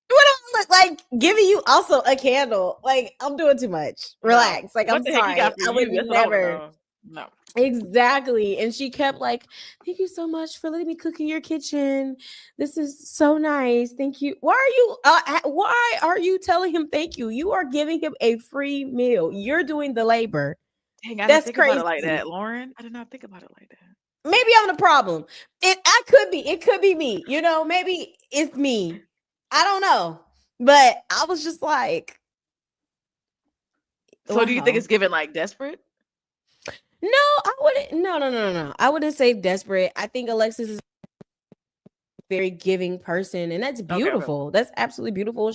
What do I look like giving you also a candle? Like, I'm doing too much. No. Relax. Like, What I'm the heck he sorry. got for I would you? That's what I want to never. know. No. Exactly. And she kept like, thank you so much for letting me cook in your kitchen. This is so nice. Thank you. Why are you telling him thank you? You are giving him a free meal. You're doing the labor. Dang, I didn't That's think about it like crazy. that, Lauren. I did not think about it like that. Maybe I'm the problem. It could be me. Maybe it's me. I don't know. But I was just like, So do you think wow. it's given like desperate? No, I wouldn't. No, no, no, no, no. I wouldn't say desperate. I think Alexis is a very giving person, and that's Okay, okay. beautiful. That's absolutely beautiful.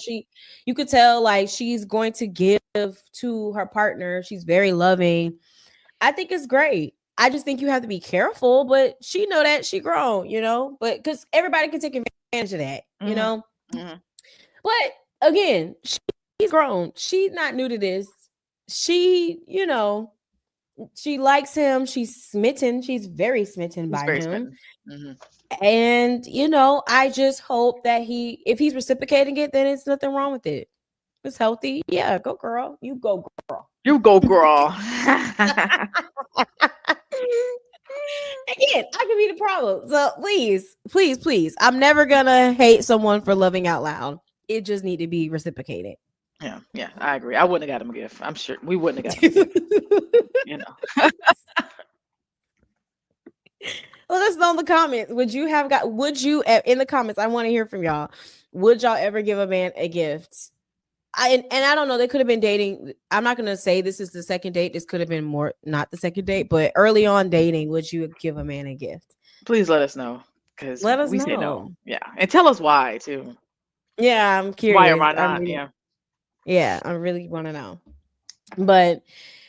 You could tell like she's going to give to her partner. She's very loving. I think it's great. I just think you have to be careful, but she know that she grown. But because everybody can take advantage of that. Mhm. Mhm. But again, she's grown. She's not new to this. She likes him. She's smitten. She's very smitten He's by very him. smitten. Mhm. And I just hope that if he's reciprocating it, then it's nothing wrong with it. It's healthy. Yeah, go girl. You go girl. You go, girl. Again, I could be the problem. So please, please, please. I'm never gonna hate someone for loving out loud. It just need to be reciprocated. Yeah, yeah, I agree. I wouldn't have got him a gift. I'm sure we wouldn't have got him a gift. You know. Let us know in the comments. Would you in the comments? I want to hear from y'all. Would y'all ever give a man a gift? And I don't know. They could have been dating. I'm not gonna say this is the second date. This could have been more not the second date, but early on dating, would you give a man a gift? Please let us know because Let us we say no. know. Yeah, and tell us why too. Yeah, I'm Why or curious. why not? Yeah. Yeah, I really want to know. But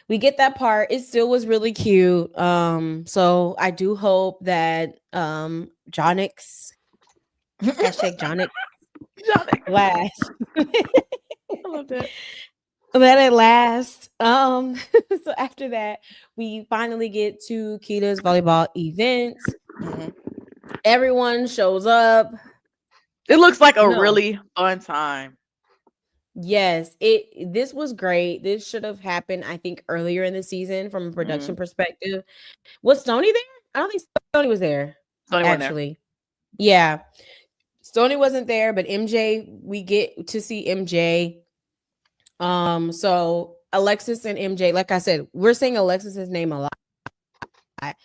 we get that part. It still was really cute. So I do hope that Jonix hashtag Jonix Johnny, last. I love that. Let it last. So after that, we finally get to Kita's volleyball event. Mhm. Everyone shows up. It looks like a No, really fun time. yes, this was great. This should have happened, I think, earlier in the season from a production Mhm. perspective. Was Stony there? I don't think Stony was there, Tony wasn't there. actually. Yeah. Stony wasn't there, but MJ, we get to see MJ. So Alexis and MJ, like I said, we're saying Alexis's name a lot.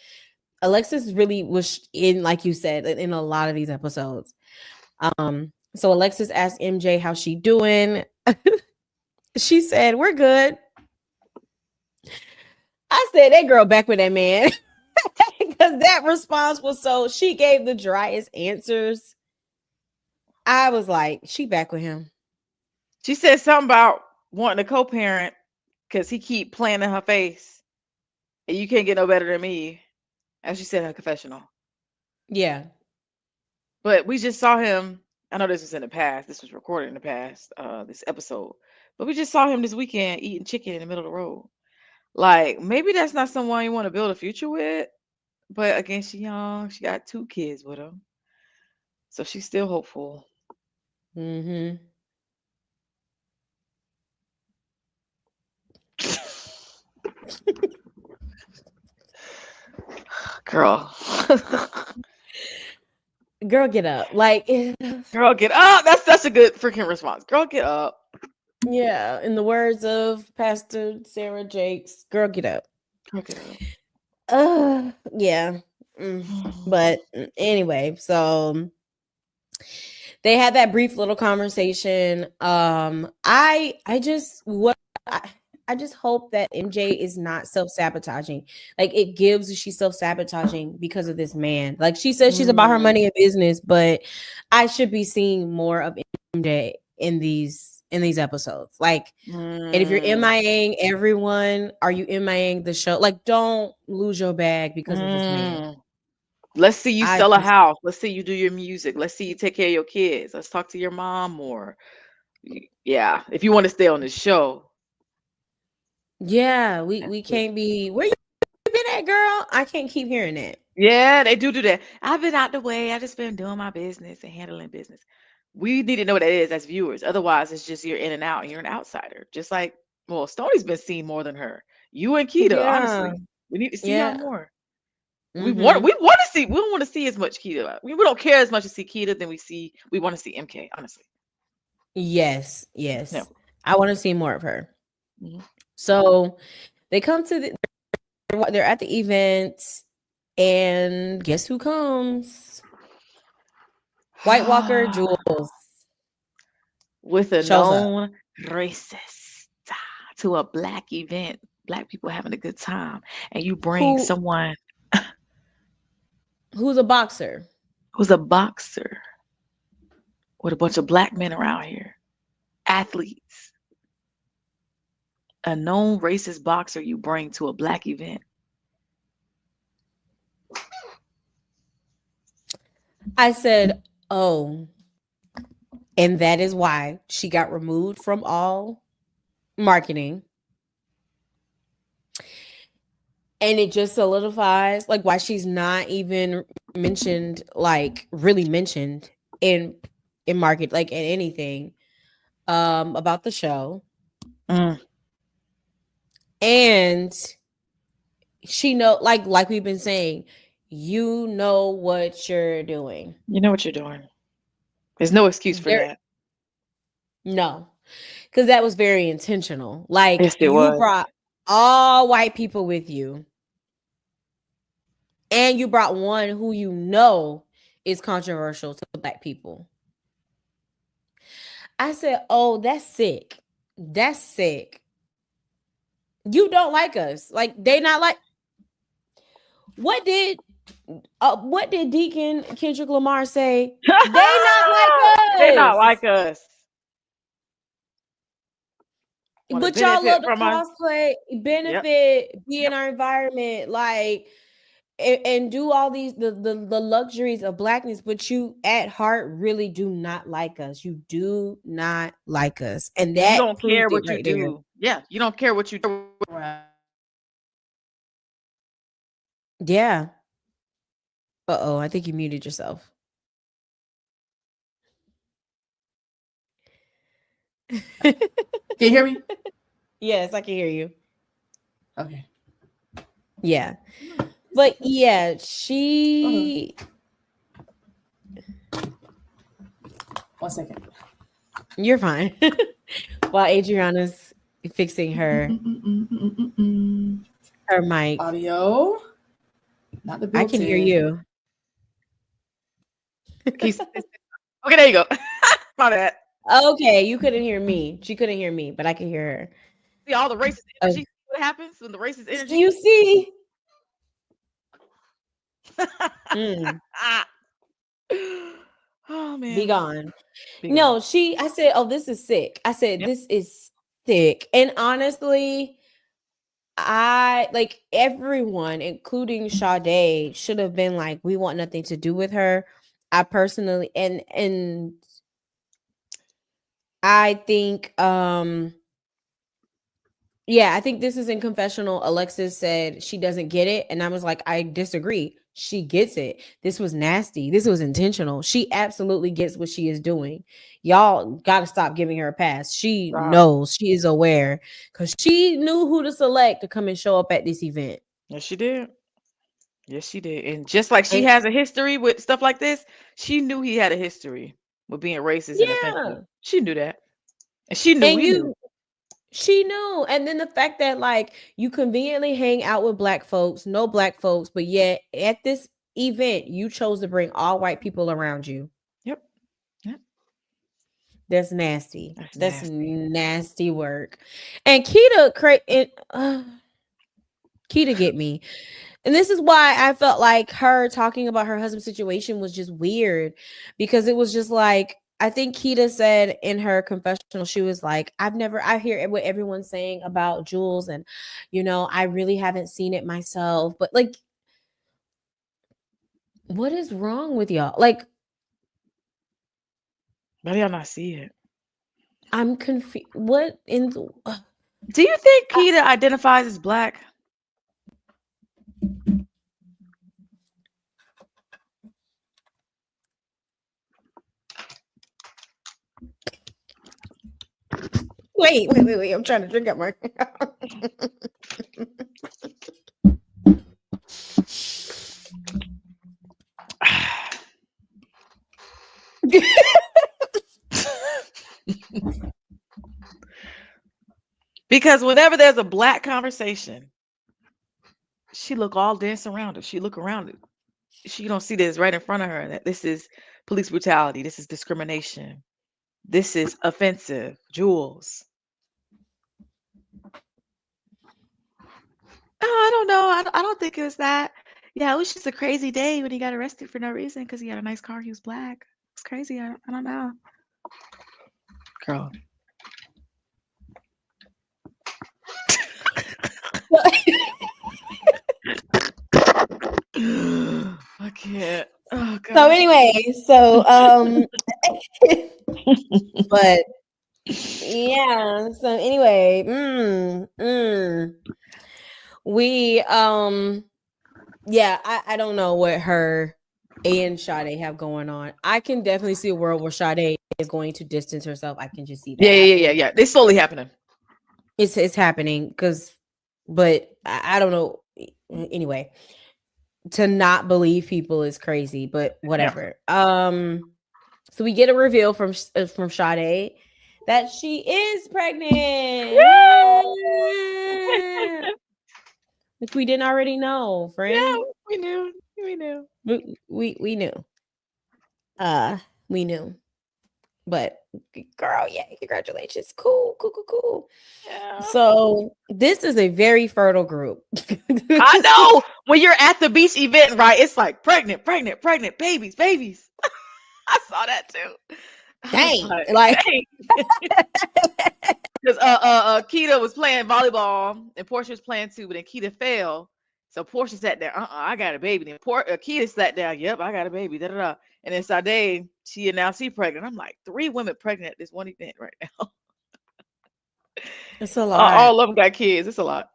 Alexis really was in, like you said, in a lot of these episodes. So Alexis asked MJ how she doing. She said, "We're good." I said, "That girl back with that man." Because that response was she gave the driest answers. I was like, she back with him. She said something about wanting to co-parent because he keep playing in her face, and you can't get no better than me, as she said in her confessional. Yeah. But we just saw him. I know this was in the past. This was recorded in the past. This episode, but we just saw him this weekend eating chicken in the middle of the road. Like maybe that's not someone you want to build a future with. But again, she young. She got 2 kids with him, so she's still hopeful. Mm-hmm. Girl. Girl, get up. Like, Girl, get up. That's such a good freaking response. Girl, get up. yeah, in the words of Pastor Sarah Jakes, girl, get up. Girl, get up. Yeah. But anyway, so they had that brief little conversation. I just hope that MJ is not self-sabotaging. Like it gives she's self-sabotaging because of this man. Like she says she's about her Mm, money and business, but I should be seeing more of MJ in these episodes. Like, and if you're mm, MIAing everyone, are you MIAing the show? Like, don't lose your bag because of this man. mm. Let's see you I sell a just house. Let's see you do your music. Let's see you take care of your kids. Let's talk to your mom more. Yeah, if you want to stay on the show. yeah, we That's we it. can't be where you been at, girl. I can't keep hearing that. Yeah, they do that. I've been out the way. I just been doing my business and handling business. We need to know what that is as viewers. Otherwise, it's just you're in and out and you're an outsider. Just like, well, Stoney's been seen more than her. You and Keita, Yeah. honestly. We need to see y'all Yeah. more. Mm-hmm. We want to see. We don't want to see as much Keita. We don't care as much to see Keita than we want to see MK, honestly. Yes. Yeah. Yes. I want to see more of her. Mhm. So they come to the they're at the event, and guess who comes? White Walker Jules With a shows up. known racist to a black event, black people having a good time, and you bring Who someone who's a boxer? who's a boxer with a bunch of black men around here, athletes, a known racist boxer you bring to a black event. I said, "Oh, and that is why she got removed from all marketing." And it just solidifies like why she's not even mentioned, like really mentioned in market, like in anything about the show. Mm. And she know, like we've been saying, you know what you're doing. You know what you're doing. There's no excuse for There, that. no, because that was very intentional. Like Yes, it you was. brought all white people with you, and you brought one who you know is controversial to black people. I said, "Oh, that's sick. That's sick. You don't like us. Like they not like what did Deacon Kendrick Lamar say? They not like They not us. like us. Want to But y'all benefit love to from us? cosplay, Yep. benefit, be in Yep. our environment, like and do all these the luxuries of blackness, but you at heart really do not like us. You do not like us. And And you that don't care proved it what you right there. do. Yeah, you don't care what you do. Yeah. Uh-oh, I think you muted yourself. Can you hear me? Yes, I can hear you. Okay. Yeah. But yeah, Hold she 1 second. you're fine. While Adriana's fixing her mic. Audio. Not the I can hear built-in. you. Okay, there you go. My bad. Okay, you couldn't hear me. She couldn't hear me, but I can hear her. See all the racist Oh, energy. What happens when the racist energy? you see? Mm, Oh be man. gone. Be gone. No, I said, "Oh, this is sick." I said, Yep. "This is sick." And honestly, I like everyone, including Sade, should have been like, "We want nothing to do with her." I personally, and I think, yeah, I think this is in confessional. Alexis said she doesn't get it, and I was like, I disagree. She gets it. This was nasty. This was intentional. She absolutely gets what she is doing. Y'all got to stop giving her a pass. She Wow. knows. She is aware because she knew who to select to come and show up at this event. Yes, she did. Yes, she did. And just like she And has a history with stuff like this, she knew he had a history with being racist and offensive. yeah, She knew that. And she knew and we knew. she knew. And then the fact that like you conveniently hang out with black folks, no black folks, but yet at this event you chose to bring all white people around you. Yep. Yep. That's nasty. That's That's nasty. nasty work. And Keita get me. And this is why I felt like her talking about her husband's situation was just weird, because it was just like, I think Keita said in her confessional, she was like, I hear what everyone's saying about Jules, and I really haven't seen it myself. But like, what is wrong with y'all? Like, Why do y'all not see it? I'm confused. What in the Do you think Keita identifies as black? wait. I'm trying to drink up my Because whenever there's a black conversation, She look all dance around her. She look around it. She don't see this right in front of her that this is police brutality. This is discrimination. This is offensive. Jules. Oh, I don't know. I don't think it was that. Yeah, it was just a crazy day when he got arrested for no reason because he had a nice car. He was black. It's crazy. I don't know. Girl. I can't. Oh So God. anyway, but yeah. So anyway, we yeah, I don't know what her and Sade have going on. I can definitely see a world where Sade is going to distance herself. I can just see that happening. Yeah. It's slowly happening. It's happening but I don't know. Anyway, to not believe people is crazy, but whatever. So we get a reveal from Sade that she is pregnant. Like we didn't already know, Yeah, friend. we knew. We knew. We knew. We knew. But girl, yeah, congratulations. Cool. Yeah. So this is a very fertile group. I know when you're at the beach event, right? It's like pregnant, babies. I saw that too. I was Dang, like dang. Because Keita was playing volleyball and Portia was playing too, but then Keita fell. So Portia sat there, I got a baby. Then Keita sat down, yep, I got a baby. Da, da, da. And then Sade, she announced she's pregnant. I'm like, 3 women pregnant at this one event right now. it's a lot. All of them got kids. It's a lot.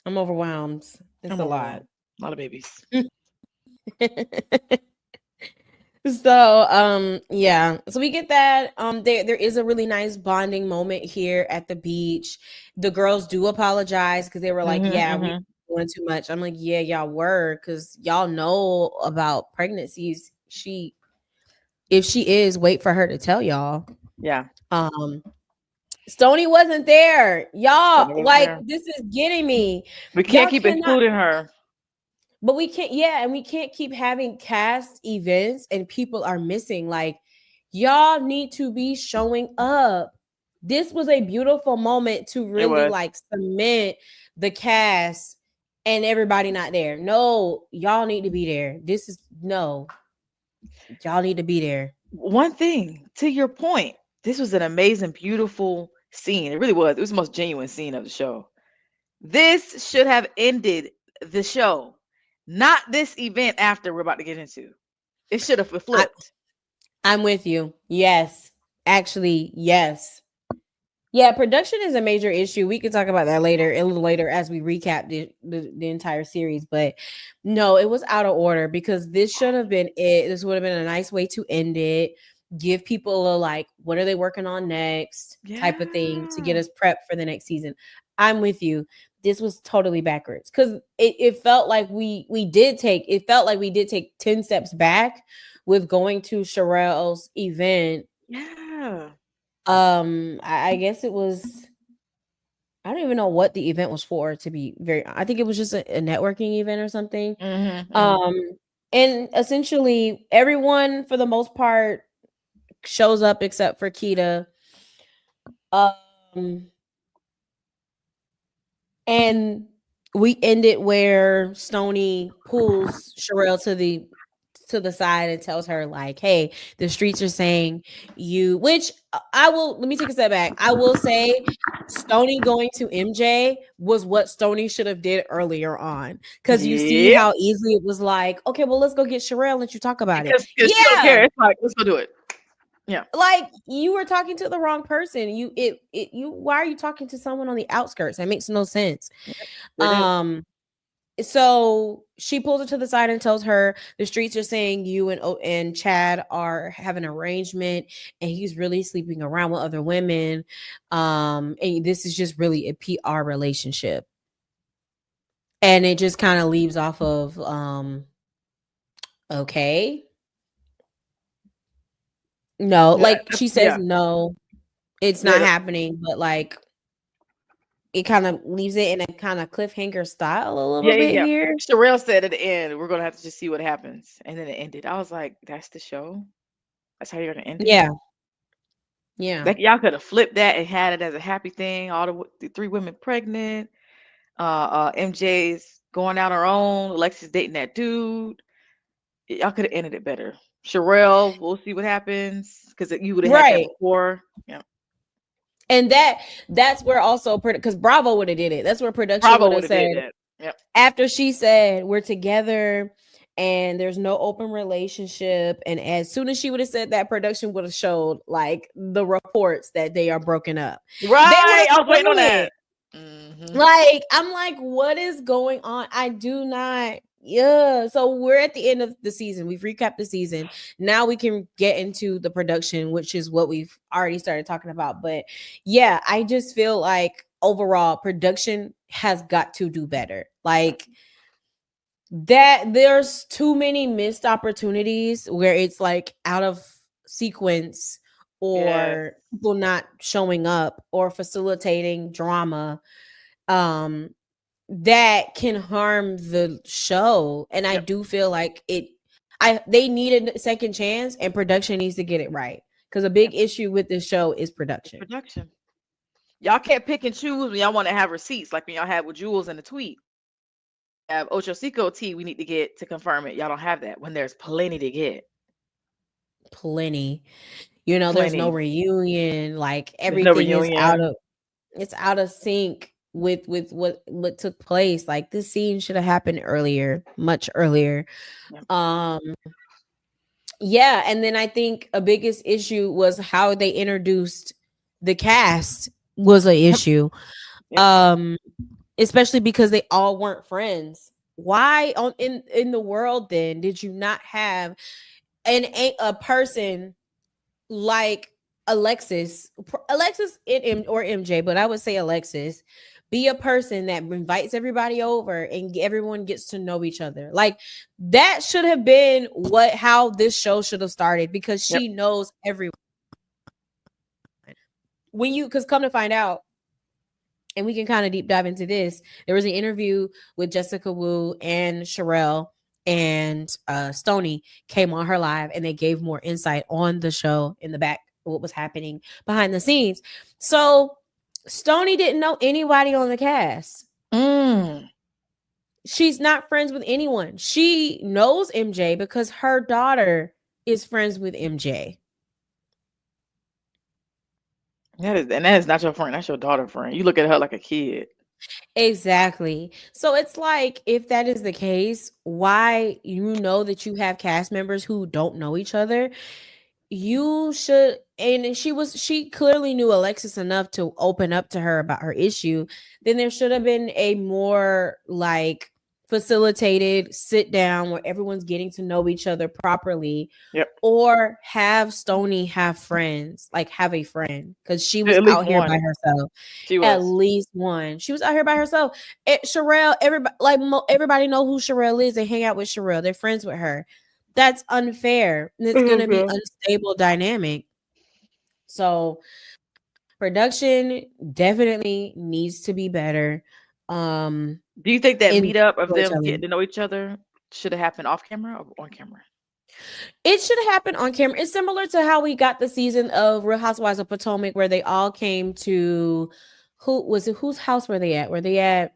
I'm overwhelmed. It's a lot. A lot of babies. So yeah, so we get that there is a really nice bonding moment here at the beach. The girls do apologize because they were like, yeah, we were doing too much. I'm like, yeah, y'all were, because y'all know about pregnancies. If she is, wait for her to tell y'all. Yeah. Stoney wasn't there, y'all. Like there. This is getting me. We can't keep including her. But we can't, and we can't keep having cast events and people are missing. Like, y'all need to be showing up. This was a beautiful moment to really like cement the cast and everybody not there. No, y'all need to be there. Y'all need to be there. One thing, to your point, this was an amazing, beautiful scene. It really was. It was the most genuine scene of the show. This should have ended the show. Not this event after we're about to get into. It should have flipped. I'm with you. Yes. Actually, yes. Yeah, production is a major issue. We can talk about that a little later as we recap the entire series. But no, it was out of order because this should have been it. This would have been a nice way to end it. Give people a like, what are they working on next type of thing to get us prepped for the next season. I'm with you. This was totally backwards because it felt like we did take 10 steps back with going to Sherelle's event. Yeah. I guess it was, I don't even know what the event was for, to be I think it was just a networking event or something. And essentially everyone for the most part shows up except for Keita. And we ended where Stoney pulls Sherelle to the side and tells her like, hey, the streets are saying you, which let me take a step back. I will say Stoney going to MJ was what Stoney should have did earlier on. Because you see how easily it was like, okay, well, let's go get Sherelle and let you talk about it. Yeah. She don't care. It's like, let's go do it. Yeah. Like you were talking to the wrong person. Why are you talking to someone on the outskirts? That makes no sense. So she pulls her to the side and tells her the streets are saying you and Chad have an arrangement and he's really sleeping around with other women. And this is just really a PR relationship. And it just kind of leaves off of okay. No, like she says no, it's not happening, but like it kind of leaves it in a kind of cliffhanger style a little Yeah, bit yeah, yeah. here. Sherelle said at the end, we're gonna have to just see what happens, and then it ended. I was like, that's the show. That's how you're gonna end it. Yeah, yeah, Like y'all could have flipped that and had it as a happy thing. All the three women pregnant. MJ's going out her own. Alexis dating that dude. Y'all could have ended it better. Sherelle, we'll see what happens because you would have had that right. before. Yeah, And that's where also because Bravo would have did it. That's where production Bravo would would have have did said that. Yep. after she said we're together and there's no open relationship, and as soon as she would have said that, production would have showed like the reports that they are broken up. They would Right. have I was waiting on shown that. it. Like, I'm like, what is going on? I do not. Yeah. So we're at the end of the season. We've recapped the season. Now we can get into the production, which is what we've already started talking about. But yeah, I just feel like overall production has got to do better. Like that there's too many missed opportunities where it's like out of sequence Yes. or people not showing up or facilitating drama that can harm the show. And I Yep. do feel like they need a second chance and production needs to get it right, because a big Yep. issue with this show is It's production. production. Y'all can't pick and choose when y'all want to have receipts, like when y'all had with Jules in the tweet. Have Ocho Cinco tea we need to get to confirm it. Y'all don't have that when there's plenty to get. Plenty. There's no Plenty. reunion. Like There's no everything is reunion. it's out of sync with what took place. Like this scene should have happened earlier, much earlier. Yep. Yeah, and then I think a biggest issue was how they introduced the cast was an issue. Yep. Especially because they all weren't friends. Why in the world then did you not have a person like Alexis or MJ, but I would say Alexis, be a person that invites everybody over and everyone gets to know each other. Like that should have been how this show should have started, because Yep. she knows everyone. Because come to find out, and we can kind of deep dive into this, there was an interview with Jessica Wu and Sherelle, and Stoney came on her live and they gave more insight on the show in the back, what was happening behind the scenes. So Stoney didn't know anybody on the cast. She's not friends with anyone. She knows MJ because her daughter is friends with MJ. That is not your friend. That's your daughter friend. You look at her like a kid. Exactly. So it's like, if that is the case, why that you have cast members who don't know each other, you should. And she clearly knew Alexis enough to open up to her about her issue. Then there should have been a more like facilitated sit down where everyone's getting to know each other properly. Yep. Or have Stoney have friends, like have a friend, because she was At least out here one. by herself. She At was. least one. She was out here by herself. Sherelle, everybody know who Sherelle is. They hang out with Sherelle. They're friends with her. That's unfair. And it's going to be unstable dynamic. So production definitely needs to be better. Do you think that in meetup of them storytelling. getting to know each other should have happened off camera or on camera? It should have happened on camera. It's similar to how we got the season of Real Housewives of Potomac, where they all came to whose house were they at? Were they at?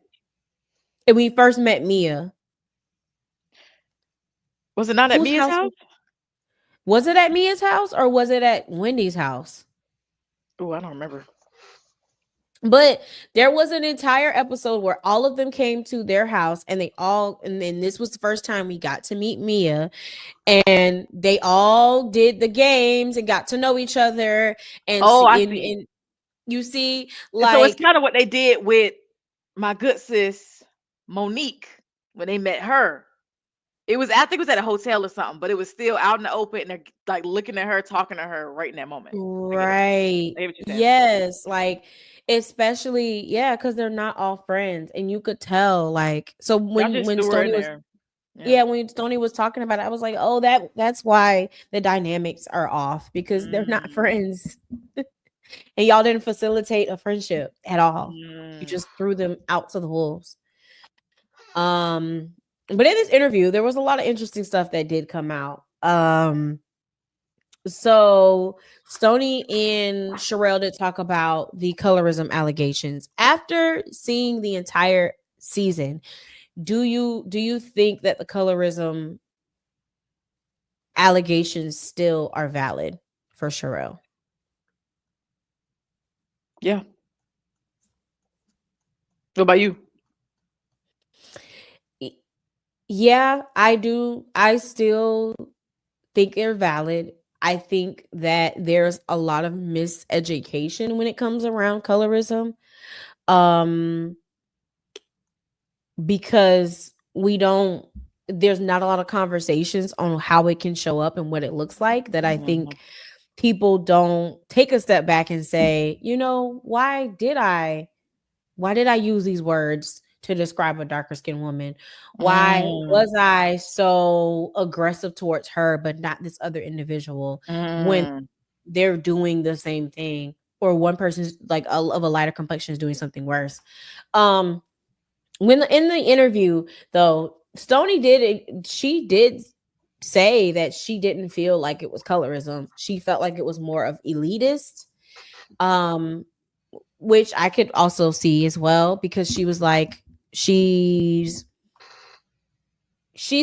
And we first met Mia. Was it not at Mia's house? Was it at Mia's house or was it at Wendy's house? Oh, I don't remember. But there was an entire episode where all of them came to their house, and then this was the first time we got to meet Mia, and they all did the games and got to know each other. And I see. And you see, So it's like, kind of what they did with my good sis Monique when they met her. I think it was at a hotel or something, but it was still out in the open, and they're like looking at her, talking to her right in that moment. right? Yes, like, especially, yeah, because they're not all friends, and you could tell, like, so when Stoney was, when Stoney was talking about it, I was like, oh, that's why the dynamics are off, because they're not friends. And y'all didn't facilitate a friendship at all. You just threw them out to the wolves. But in this interview, there was a lot of interesting stuff that did come out. So Stoney and Sherelle did talk about the colorism allegations. After seeing the entire season, do you think that the colorism allegations still are valid for Sherelle? Yeah. What about you? Yeah, I do. I still think they're valid. I think that there's a lot of miseducation when it comes around colorism. Because there's not a lot of conversations on how it can show up and what it looks like, that I think people don't take a step back and say, why did I use these words to describe a darker skinned woman? Why was I so aggressive towards her, but not this other individual, when they're doing the same thing, or one person's like of a lighter complexion is doing something worse? When in the interview, though, she did say that she didn't feel like it was colorism. She felt like it was more of elitist, which I could also see as well, because she was like, she's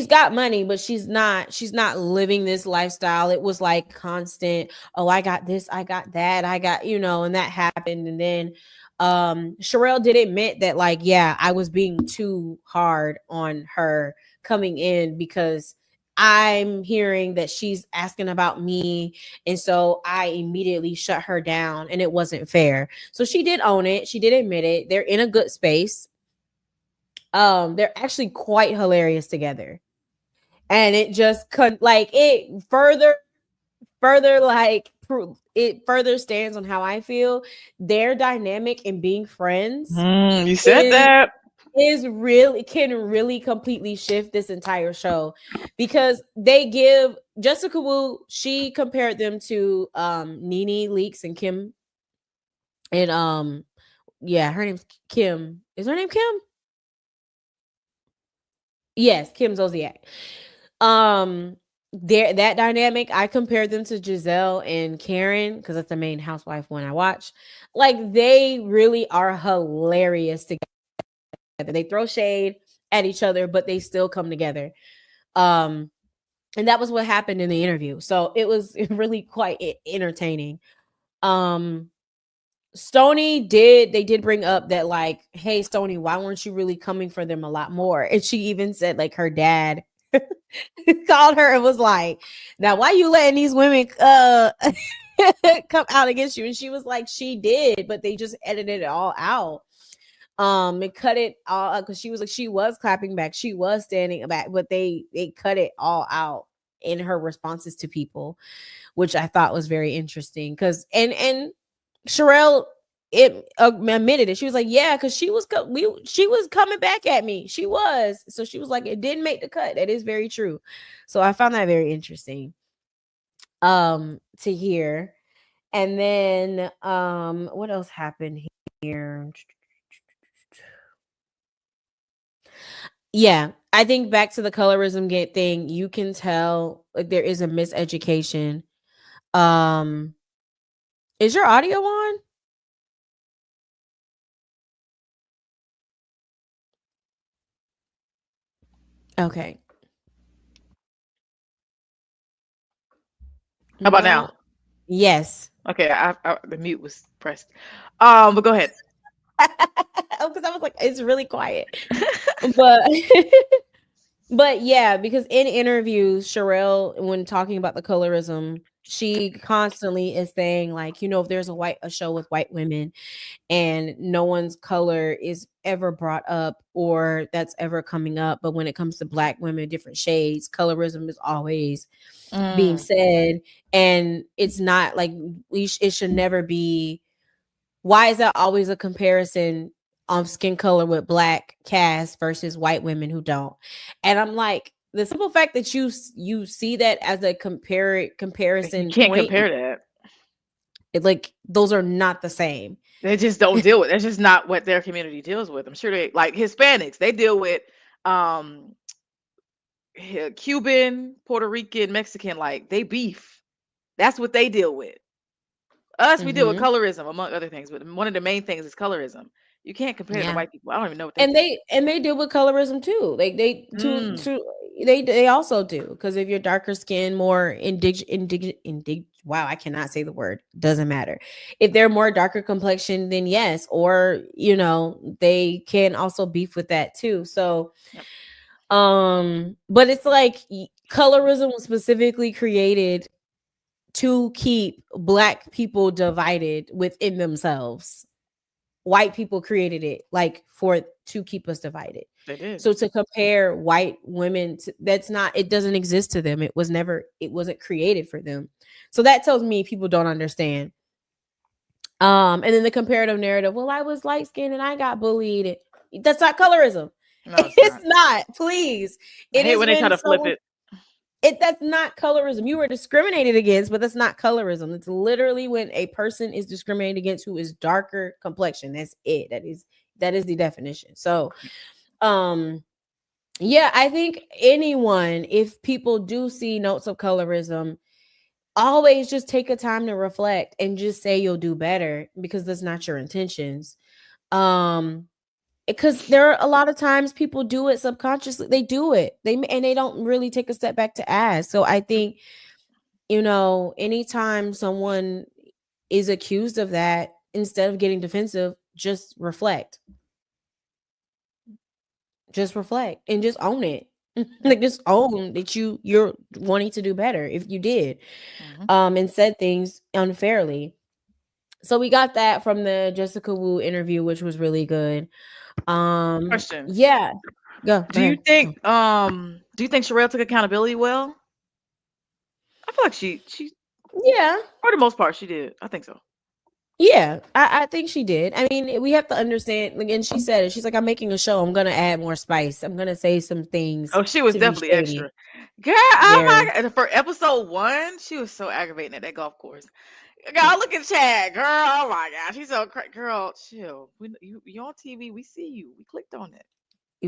got money, but she's not living this lifestyle. It was like constant, oh, I got this, I got that, I got, and that happened. And then Sherelle did admit that, like, yeah, I was being too hard on her coming in, because I'm hearing that she's asking about me, and so I immediately shut her down, and it wasn't fair. So she did own it. She did admit it. They're in a good space. They're actually quite hilarious together, and it just it further stands on how I feel. Their dynamic in being friends You said that can really completely shift this entire show, because they give Jessica Wu, she compared them to Nene Leakes and Kim, and yeah, her name's Kim. Is her name Kim? Yes, Kim Zolciak. That dynamic, I compared them to Giselle and Karen, because that's the main housewife one I watch. Like, they really are hilarious together. They throw shade at each other, but they still come together. And that was what happened in the interview. So it was really quite entertaining. Stoney they did bring up that, like, hey, Stoney, why weren't you really coming for them a lot more? And she even said, like, her dad called her and was like, now why you letting these women come out against you? And she was like, she did, but they just edited it all out. It cut it all, because she was like, she was clapping back, she was standing back, but they cut it all out in her responses to people, which I thought was very interesting. Because and Sherelle admitted it. She was like, yeah, because she was coming back at me. She was. So she was like, it didn't make the cut. That is very true. So I found that very interesting to hear. And then what else happened here? Yeah, I think back to the colorism gate thing, you can tell, like, there is a miseducation. Is your audio on? Okay. How about now? Yes. Okay, the mute was pressed. But go ahead. Because I was like, it's really quiet. But but yeah, because in interviews, Sherelle, when talking about the colorism, she constantly is saying, like, if there's a show with white women and no one's color is ever brought up or that's ever coming up, but when it comes to black women, different shades, colorism is always being said. And it's not like it should never be. Why is that always a comparison of skin color with black cast versus white women who don't? And I'm like, the simple fact that you see that as a comparison You can't point, compare that. like, those are not the same. They just don't deal with. That's just not what their community deals with. I'm sure they like Hispanics. They deal with um Cuban, Puerto Rican, Mexican. Like they beef. That's what they deal with. Us, we deal with Mm-hmm. colorism among other things, but one of the main things is colorism. You can't compare it to Yeah. white people. I don't even know what they And do. they deal with colorism too. Mm, They also do, because if you're darker skin, more wow, I cannot say the word. Doesn't matter. If they're more darker complexion, then yes, or they can also beef with that too. So yep. but it's like colorism was specifically created to keep black people divided within themselves. White people created it like to keep us divided. They did. So to compare white women that's not, it doesn't exist to them. It wasn't created for them. So that tells me people don't understand. And then the comparative narrative, well, I was light skinned and I got bullied. That's not colorism. No, it's It's not. not, please. I It hate is when they try when to flip someone it. that's not colorism. You were discriminated against, but that's not colorism. It's literally when a person is discriminated against who is darker complexion. That's it. That is the definition. So, um, yeah, I think anyone, if people do see notes of colorism, always just take a time to reflect and just say you'll do better, because that's not your intentions. Um, because there are a lot of times people do it subconsciously. They do it. And they don't really take a step back to ask. So I think, anytime someone is accused of that, instead of getting defensive, just reflect. Just reflect and just own it. Yep. Like, just own that you're wanting to do better if you did Hmm. and said things unfairly. So we got that from the Jessica Wu interview, which was really good. Question: Yeah. Go ahead. Oh. Do you think Sherelle took accountability well? I feel like she Yeah. for the most part she did. I think so. Yeah, I think she did. I mean, we have to understand. Like, and she said it. She's like, "I'm making a show. I'm gonna add more spice. I'm gonna say some things Oh, she was to be definitely shady." extra. Girl, oh Very my god. For episode 1, she was so aggravating at that golf course. Girl, look at Chad. Girl, oh my gosh. She's so girl, chill. You on TV, we see you. We clicked on it.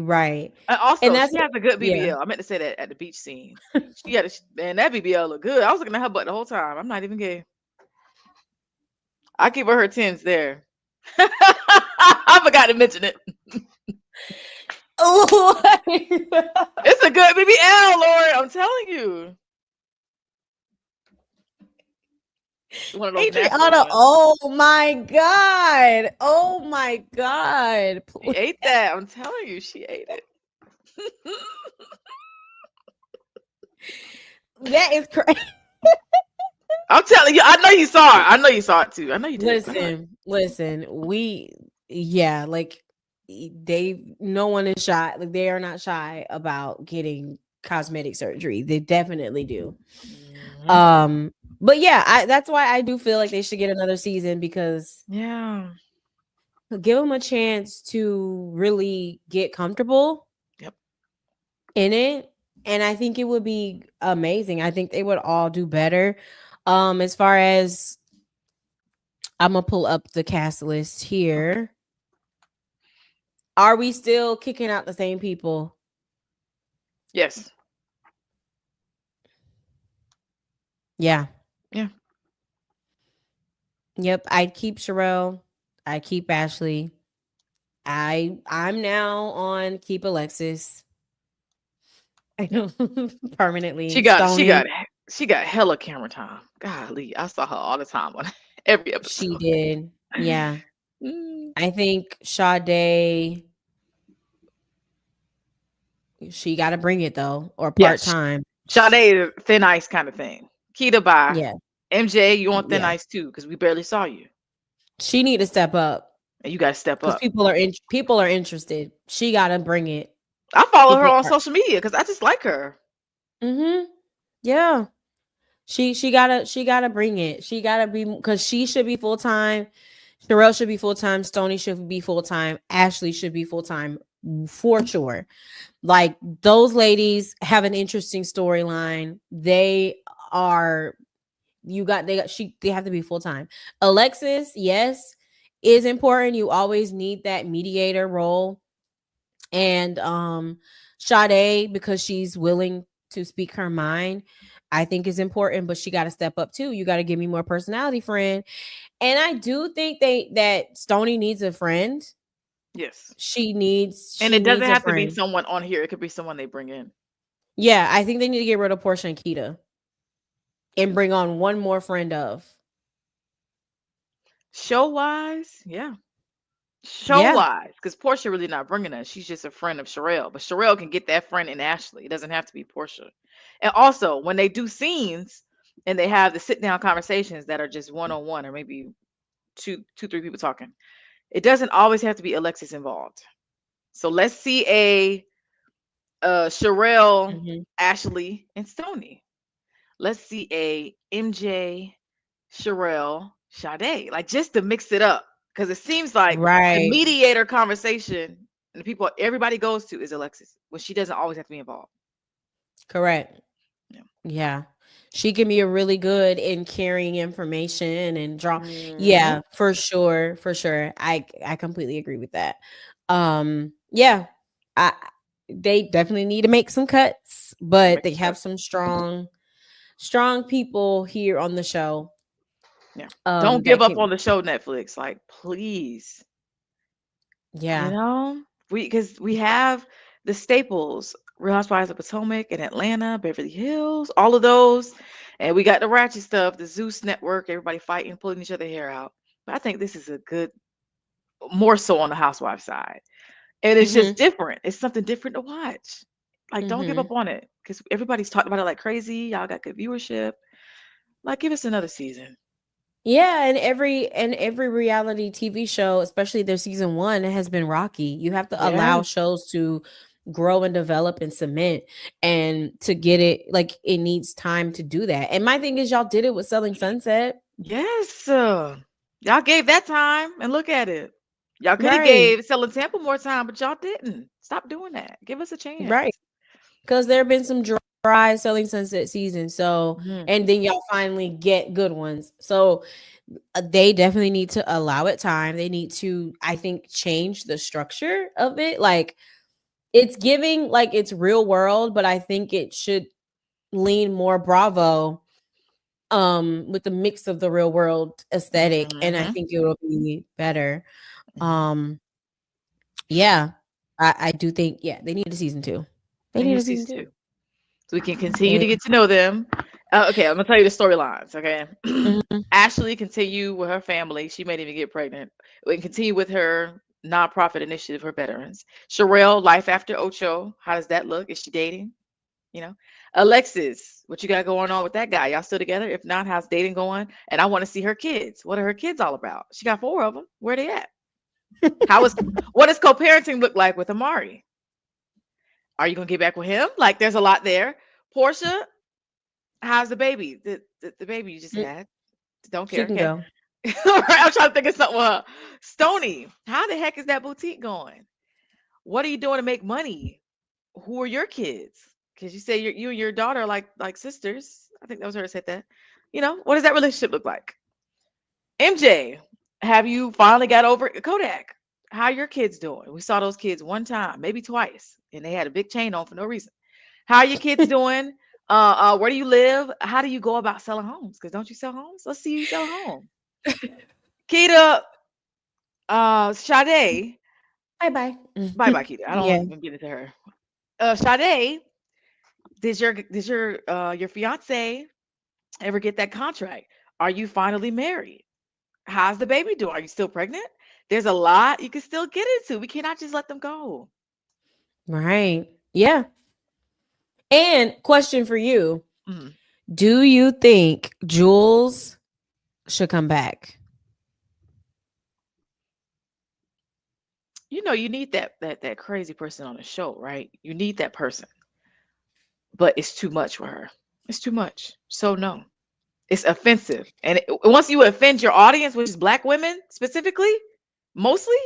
right, And and also, that's she has a good yeah. BBL. I meant to say that at the beach scene. She had man, that BBL look good. I was looking at her butt the whole time. I'm not even gay. I give her 10s there. I forgot to mention it. Oh, It's a good BBL, Lord. I'm telling you. One of those natural Adriana! ones. Oh my god! Oh my god! She ate that. I'm telling you, she ate it. That is crazy. I'm telling you, I know you saw it. I know you saw it too. I know you did. Go ahead. Listen. Yeah, like no one is shy. Like, they are not shy about getting cosmetic surgery. They definitely do. Mhm. But yeah, that's why I do feel like they should get another season, because Yeah. give them a chance to really get comfortable Yep. in it. And I think it would be amazing. I think they would all do better. As far as, I'm gonna pull up the cast list Okay. here. Are we still kicking out the same people? Yes. Yeah. Yeah. Yep. I'd keep Sherelle. I keep Ashley. I'm now on keep Alexis. I know. She Permanently. got she Stony. got she got hella camera time. Golly, I saw her all the time on every She episode. did. Yeah. Mm. I think Sade, she got to bring it though, or part Yes. time. Sade, thin ice kind of thing. Keita, bye. Yeah. MJ, you on thin Yeah. ice too, because we barely saw you, She need to step up, and you got to step because up. people are interested. She got to bring it. I follow her People on are. social media because I just like her. Mhm. Yeah. She gotta bring it. She gotta be, because she should be full time. Sherelle should be full time. Stony should be full time. Ashley should be full time for sure. Like, those ladies have an interesting storyline. Are they have to be full time. Alexis, yes. is important. You always need that mediator role. And Sade, because she's willing to speak her mind, I think is important, but she got to step up too. You got to give me more personality, friend. And I do think that Stoney needs a friend. Yes. She And it doesn't needs a have to be friend. someone on here. It could be someone they bring in. Yeah, I think they need to get rid of Portia and Keita and bring on one more friend of. Show wise, yeah. Show Yeah. wise, because Portia really not bringing us. She's just a friend of Sherelle, but Sherelle can get that friend in Ashley. It doesn't have to be Portia. And also, when they do scenes and they have the sit down conversations that are just one on one, or maybe three people talking, it doesn't always have to be Alexis involved. So let's see a Sherelle, Mhm. Ashley, and Stoney. Let's see a MJ, Sherelle, Sade, like just to mix it up. Because it seems like the Right. mediator conversation and the people everybody goes to is Alexis, when she doesn't always have to be involved. Correct. Yeah. Yeah. She can be a really good in carrying information and draw. Mhm. Yeah, for sure. For sure. I completely agree with that. Yeah. I they definitely need to make some cuts, but Make they the have cut. some strong people here on the show. Yeah. Don't give That up can, on the show, Netflix. Like, please. You yeah. know, because we have the staples, Real Housewives of Potomac and Atlanta, Beverly Hills, all of those, and we got the ratchet stuff, the Zeus Network, everybody fighting, pulling each other hair out. But I think this is a good, more so on the housewife side, and it's just Mhm. different. It's something different to watch. Like, don't give Mhm. up on it because everybody's talking about it like crazy. Y'all got good viewership. Like, give us another season. Yeah, and every reality TV show, especially their season 1, has been rocky. You have to allow Yes, shows to grow and develop and cement, and to get it, like, it needs time to do that. And my thing is, y'all did it with Selling Sunset. yes. Y'all gave that time, and look at it. Y'all could have Right. gave Selling Tampa more time, but y'all didn't. Stop doing that. Give us a chance. Right. Because there have been some dry Selling Sunset seasons. So, Mhm. and then y'all finally get good ones. So, they definitely need to allow it time. They need to, I think, change the structure of it. Like, it's giving like it's real world, but I think it should lean more Bravo with the mix of the real world aesthetic, and I Mhm. think it will be better. Mhm. Um yeah. I do think, yeah, they need a season 2. They They need need a season season 2. 2, so we can continue They to get to know them. Okay, I'm gonna tell you the storylines. Okay, Mhm. Ashley continue with her family. She may even get pregnant. We can continue with her nonprofit initiative for veterans. Sherelle, life after Ocho. How does that look? Is she dating? You know, Alexis, what you got going on with that guy? Y'all still together? If not, how's dating going? And I want to see her kids. What are her kids all about? She got 4 of them. Where they at? How is what does co-parenting look like with Amari? Are you gonna get back with him? Like, there's a lot there. Portia, how's the baby? The baby you just Mm, had. Don't she care. can Okay. go. All right, I'm trying to think of something with her. Stony, how the heck is that boutique going? What are you doing to make money? Who are your kids? Because you say you and your daughter are like sisters. I think that was her that said that. What does that relationship look like? MJ, have you finally got over Kodak? How your kids doing? We saw those kids one time, maybe twice, and they had a big chain on for no reason. How are your kids doing? Where do you live? How do you go about selling homes? Because don't you sell homes? Let's see you sell a home. Kita, Sade, Bye bye. bye bye, Kita. I don't Yeah. want to even get into her. Sade, did your fiance ever get that contract? Are you finally married? How's the baby doing? Are you still pregnant? There's a lot you can still get into. We cannot just let them go. Right. Yeah. And question for you. Mhm. Do you think Jules should come back? You need that crazy person on the show, right? You need that person, but it's too much for her. It's too much. So no, it's offensive, and once you offend your audience, which is black women specifically, mostly,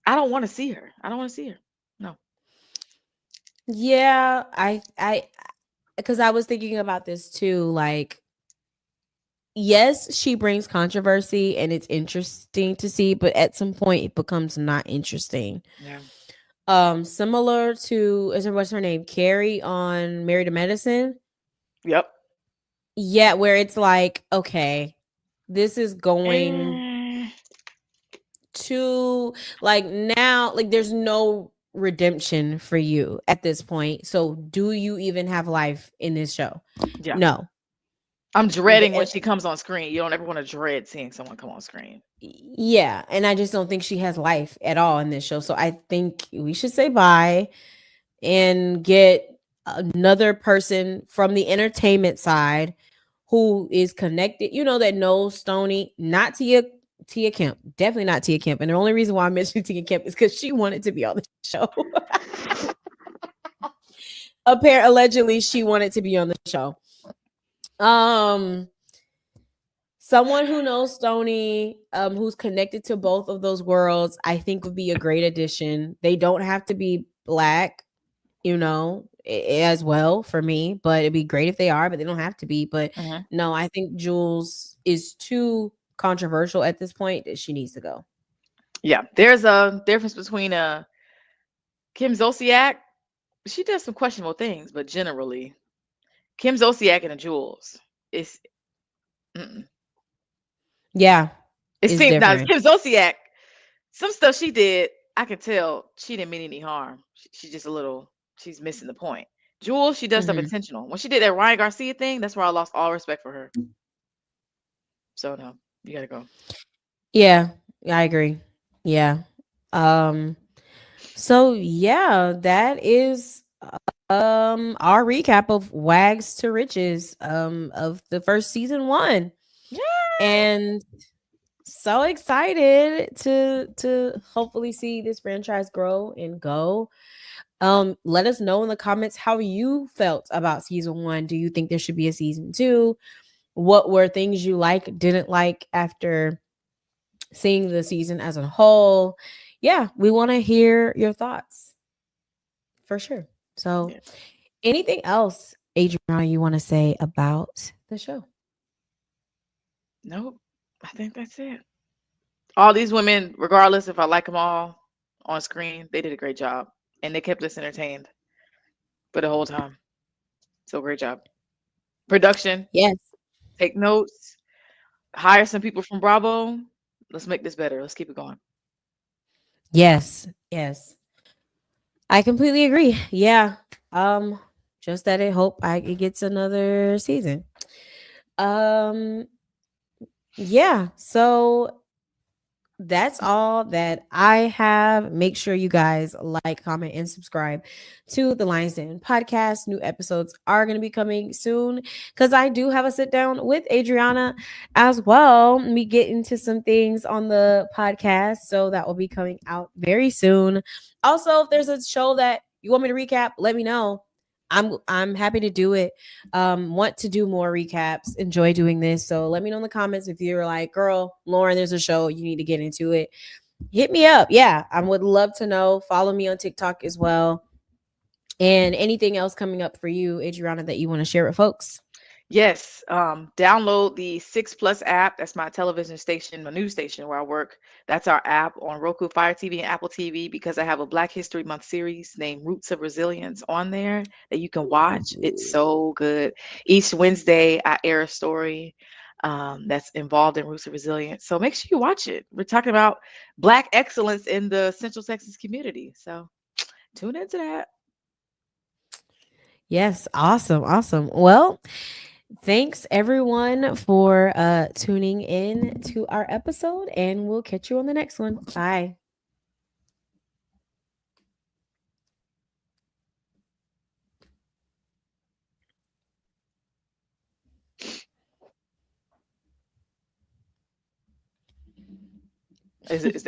I don't want to see her. I don't want to see her. No. Yeah, I because I was thinking about this too. Like, yes, she brings controversy and it's interesting to see, but at some point it becomes not interesting. Yeah. Similar to, is what's her name? Carrie on Married to Medicine. Yep. Yeah, where it's like, okay, this is going Eh, to, like, now, like, there's no redemption for you at this point. So do you even have life in this show? yeah. No. I'm dreading when And she comes on screen. You don't ever want to dread seeing someone come on screen. yeah, and I just don't think she has life at all in this show. So I think we should say bye and get another person from the entertainment side who is connected, that knows Stoney, not Tia Kemp, definitely not Tia Kemp. And the only reason why I mentioned Tia Kemp is because she wanted to be on the show. Allegedly, she wanted to be on the show. Someone who knows Stoney, who's connected to both of those worlds, I think would be a great addition. They don't have to be black, as well for me, but it'd be great if they are, but they don't have to be. But Mhm. no, I think Jules is too controversial at this point that she needs to go. Yeah, there's a difference between Kim Zolciak. She does some questionable things, but generally, Kim Zolciak and the Jewels. It's mm-mm. Yeah, It it's seems now different. Kim Zolciak. Some stuff she did, I could tell she didn't mean any harm. She just a little. She's missing the point. Jules, she does stuff Hmm. intentional. When she did that Ryan Garcia thing, that's where I lost all respect for her. So no, you gotta go. Yeah, I agree. Yeah. Um. So yeah, that is our recap of Wags to Riches of the first season 1. Yeah. And so excited to hopefully see this franchise grow and go. Let us know in the comments how you felt about season 1. Do you think there should be a season 2? What were things you didn't like after seeing the season as a whole? Yeah, we want to hear your thoughts for sure. So, Yeah. anything else, Adriana, you want to say about the show? Nope. I think that's it. All these women, regardless if I like them all on screen, they did a great job, and they kept us entertained for the whole time. So great job. Production, Yes. take notes, hire some people from Bravo. Let's make this better. Let's keep it going. Yes. Yes. I completely agree. Yeah. Um, just that I hope it gets another season. Um, yeah. So that's all that I have. Make sure you guys like, comment, and subscribe to the Lyons Den podcast. New episodes are going to be coming soon because I do have a sit down with Adriana as well. We get into some things on the podcast, so that will be coming out very soon. Also, if there's a show that you want me to recap, let me know. I'm happy to do it. Want to do more recaps, enjoy doing this. So let me know in the comments if you're like, girl, Loren, there's a show, you need to get into it. Hit me up. Yeah, I would love to know. Follow me on TikTok as well. And anything else coming up for you, Adriana, that you want to share with folks? Yes, download the 6 Plus app. That's my television station, my news station where I work. That's our app on Roku, Fire TV, and Apple TV because I have a Black History Month series named Roots of Resilience on there that you can watch. It's so good. Each Wednesday, I air a story that's involved in Roots of Resilience. So make sure you watch it. We're talking about Black excellence in the Central Texas community. So tune into that. Yes, awesome, awesome. Well, thanks everyone for tuning in to our episode, and we'll catch you on the next one. Bye. Is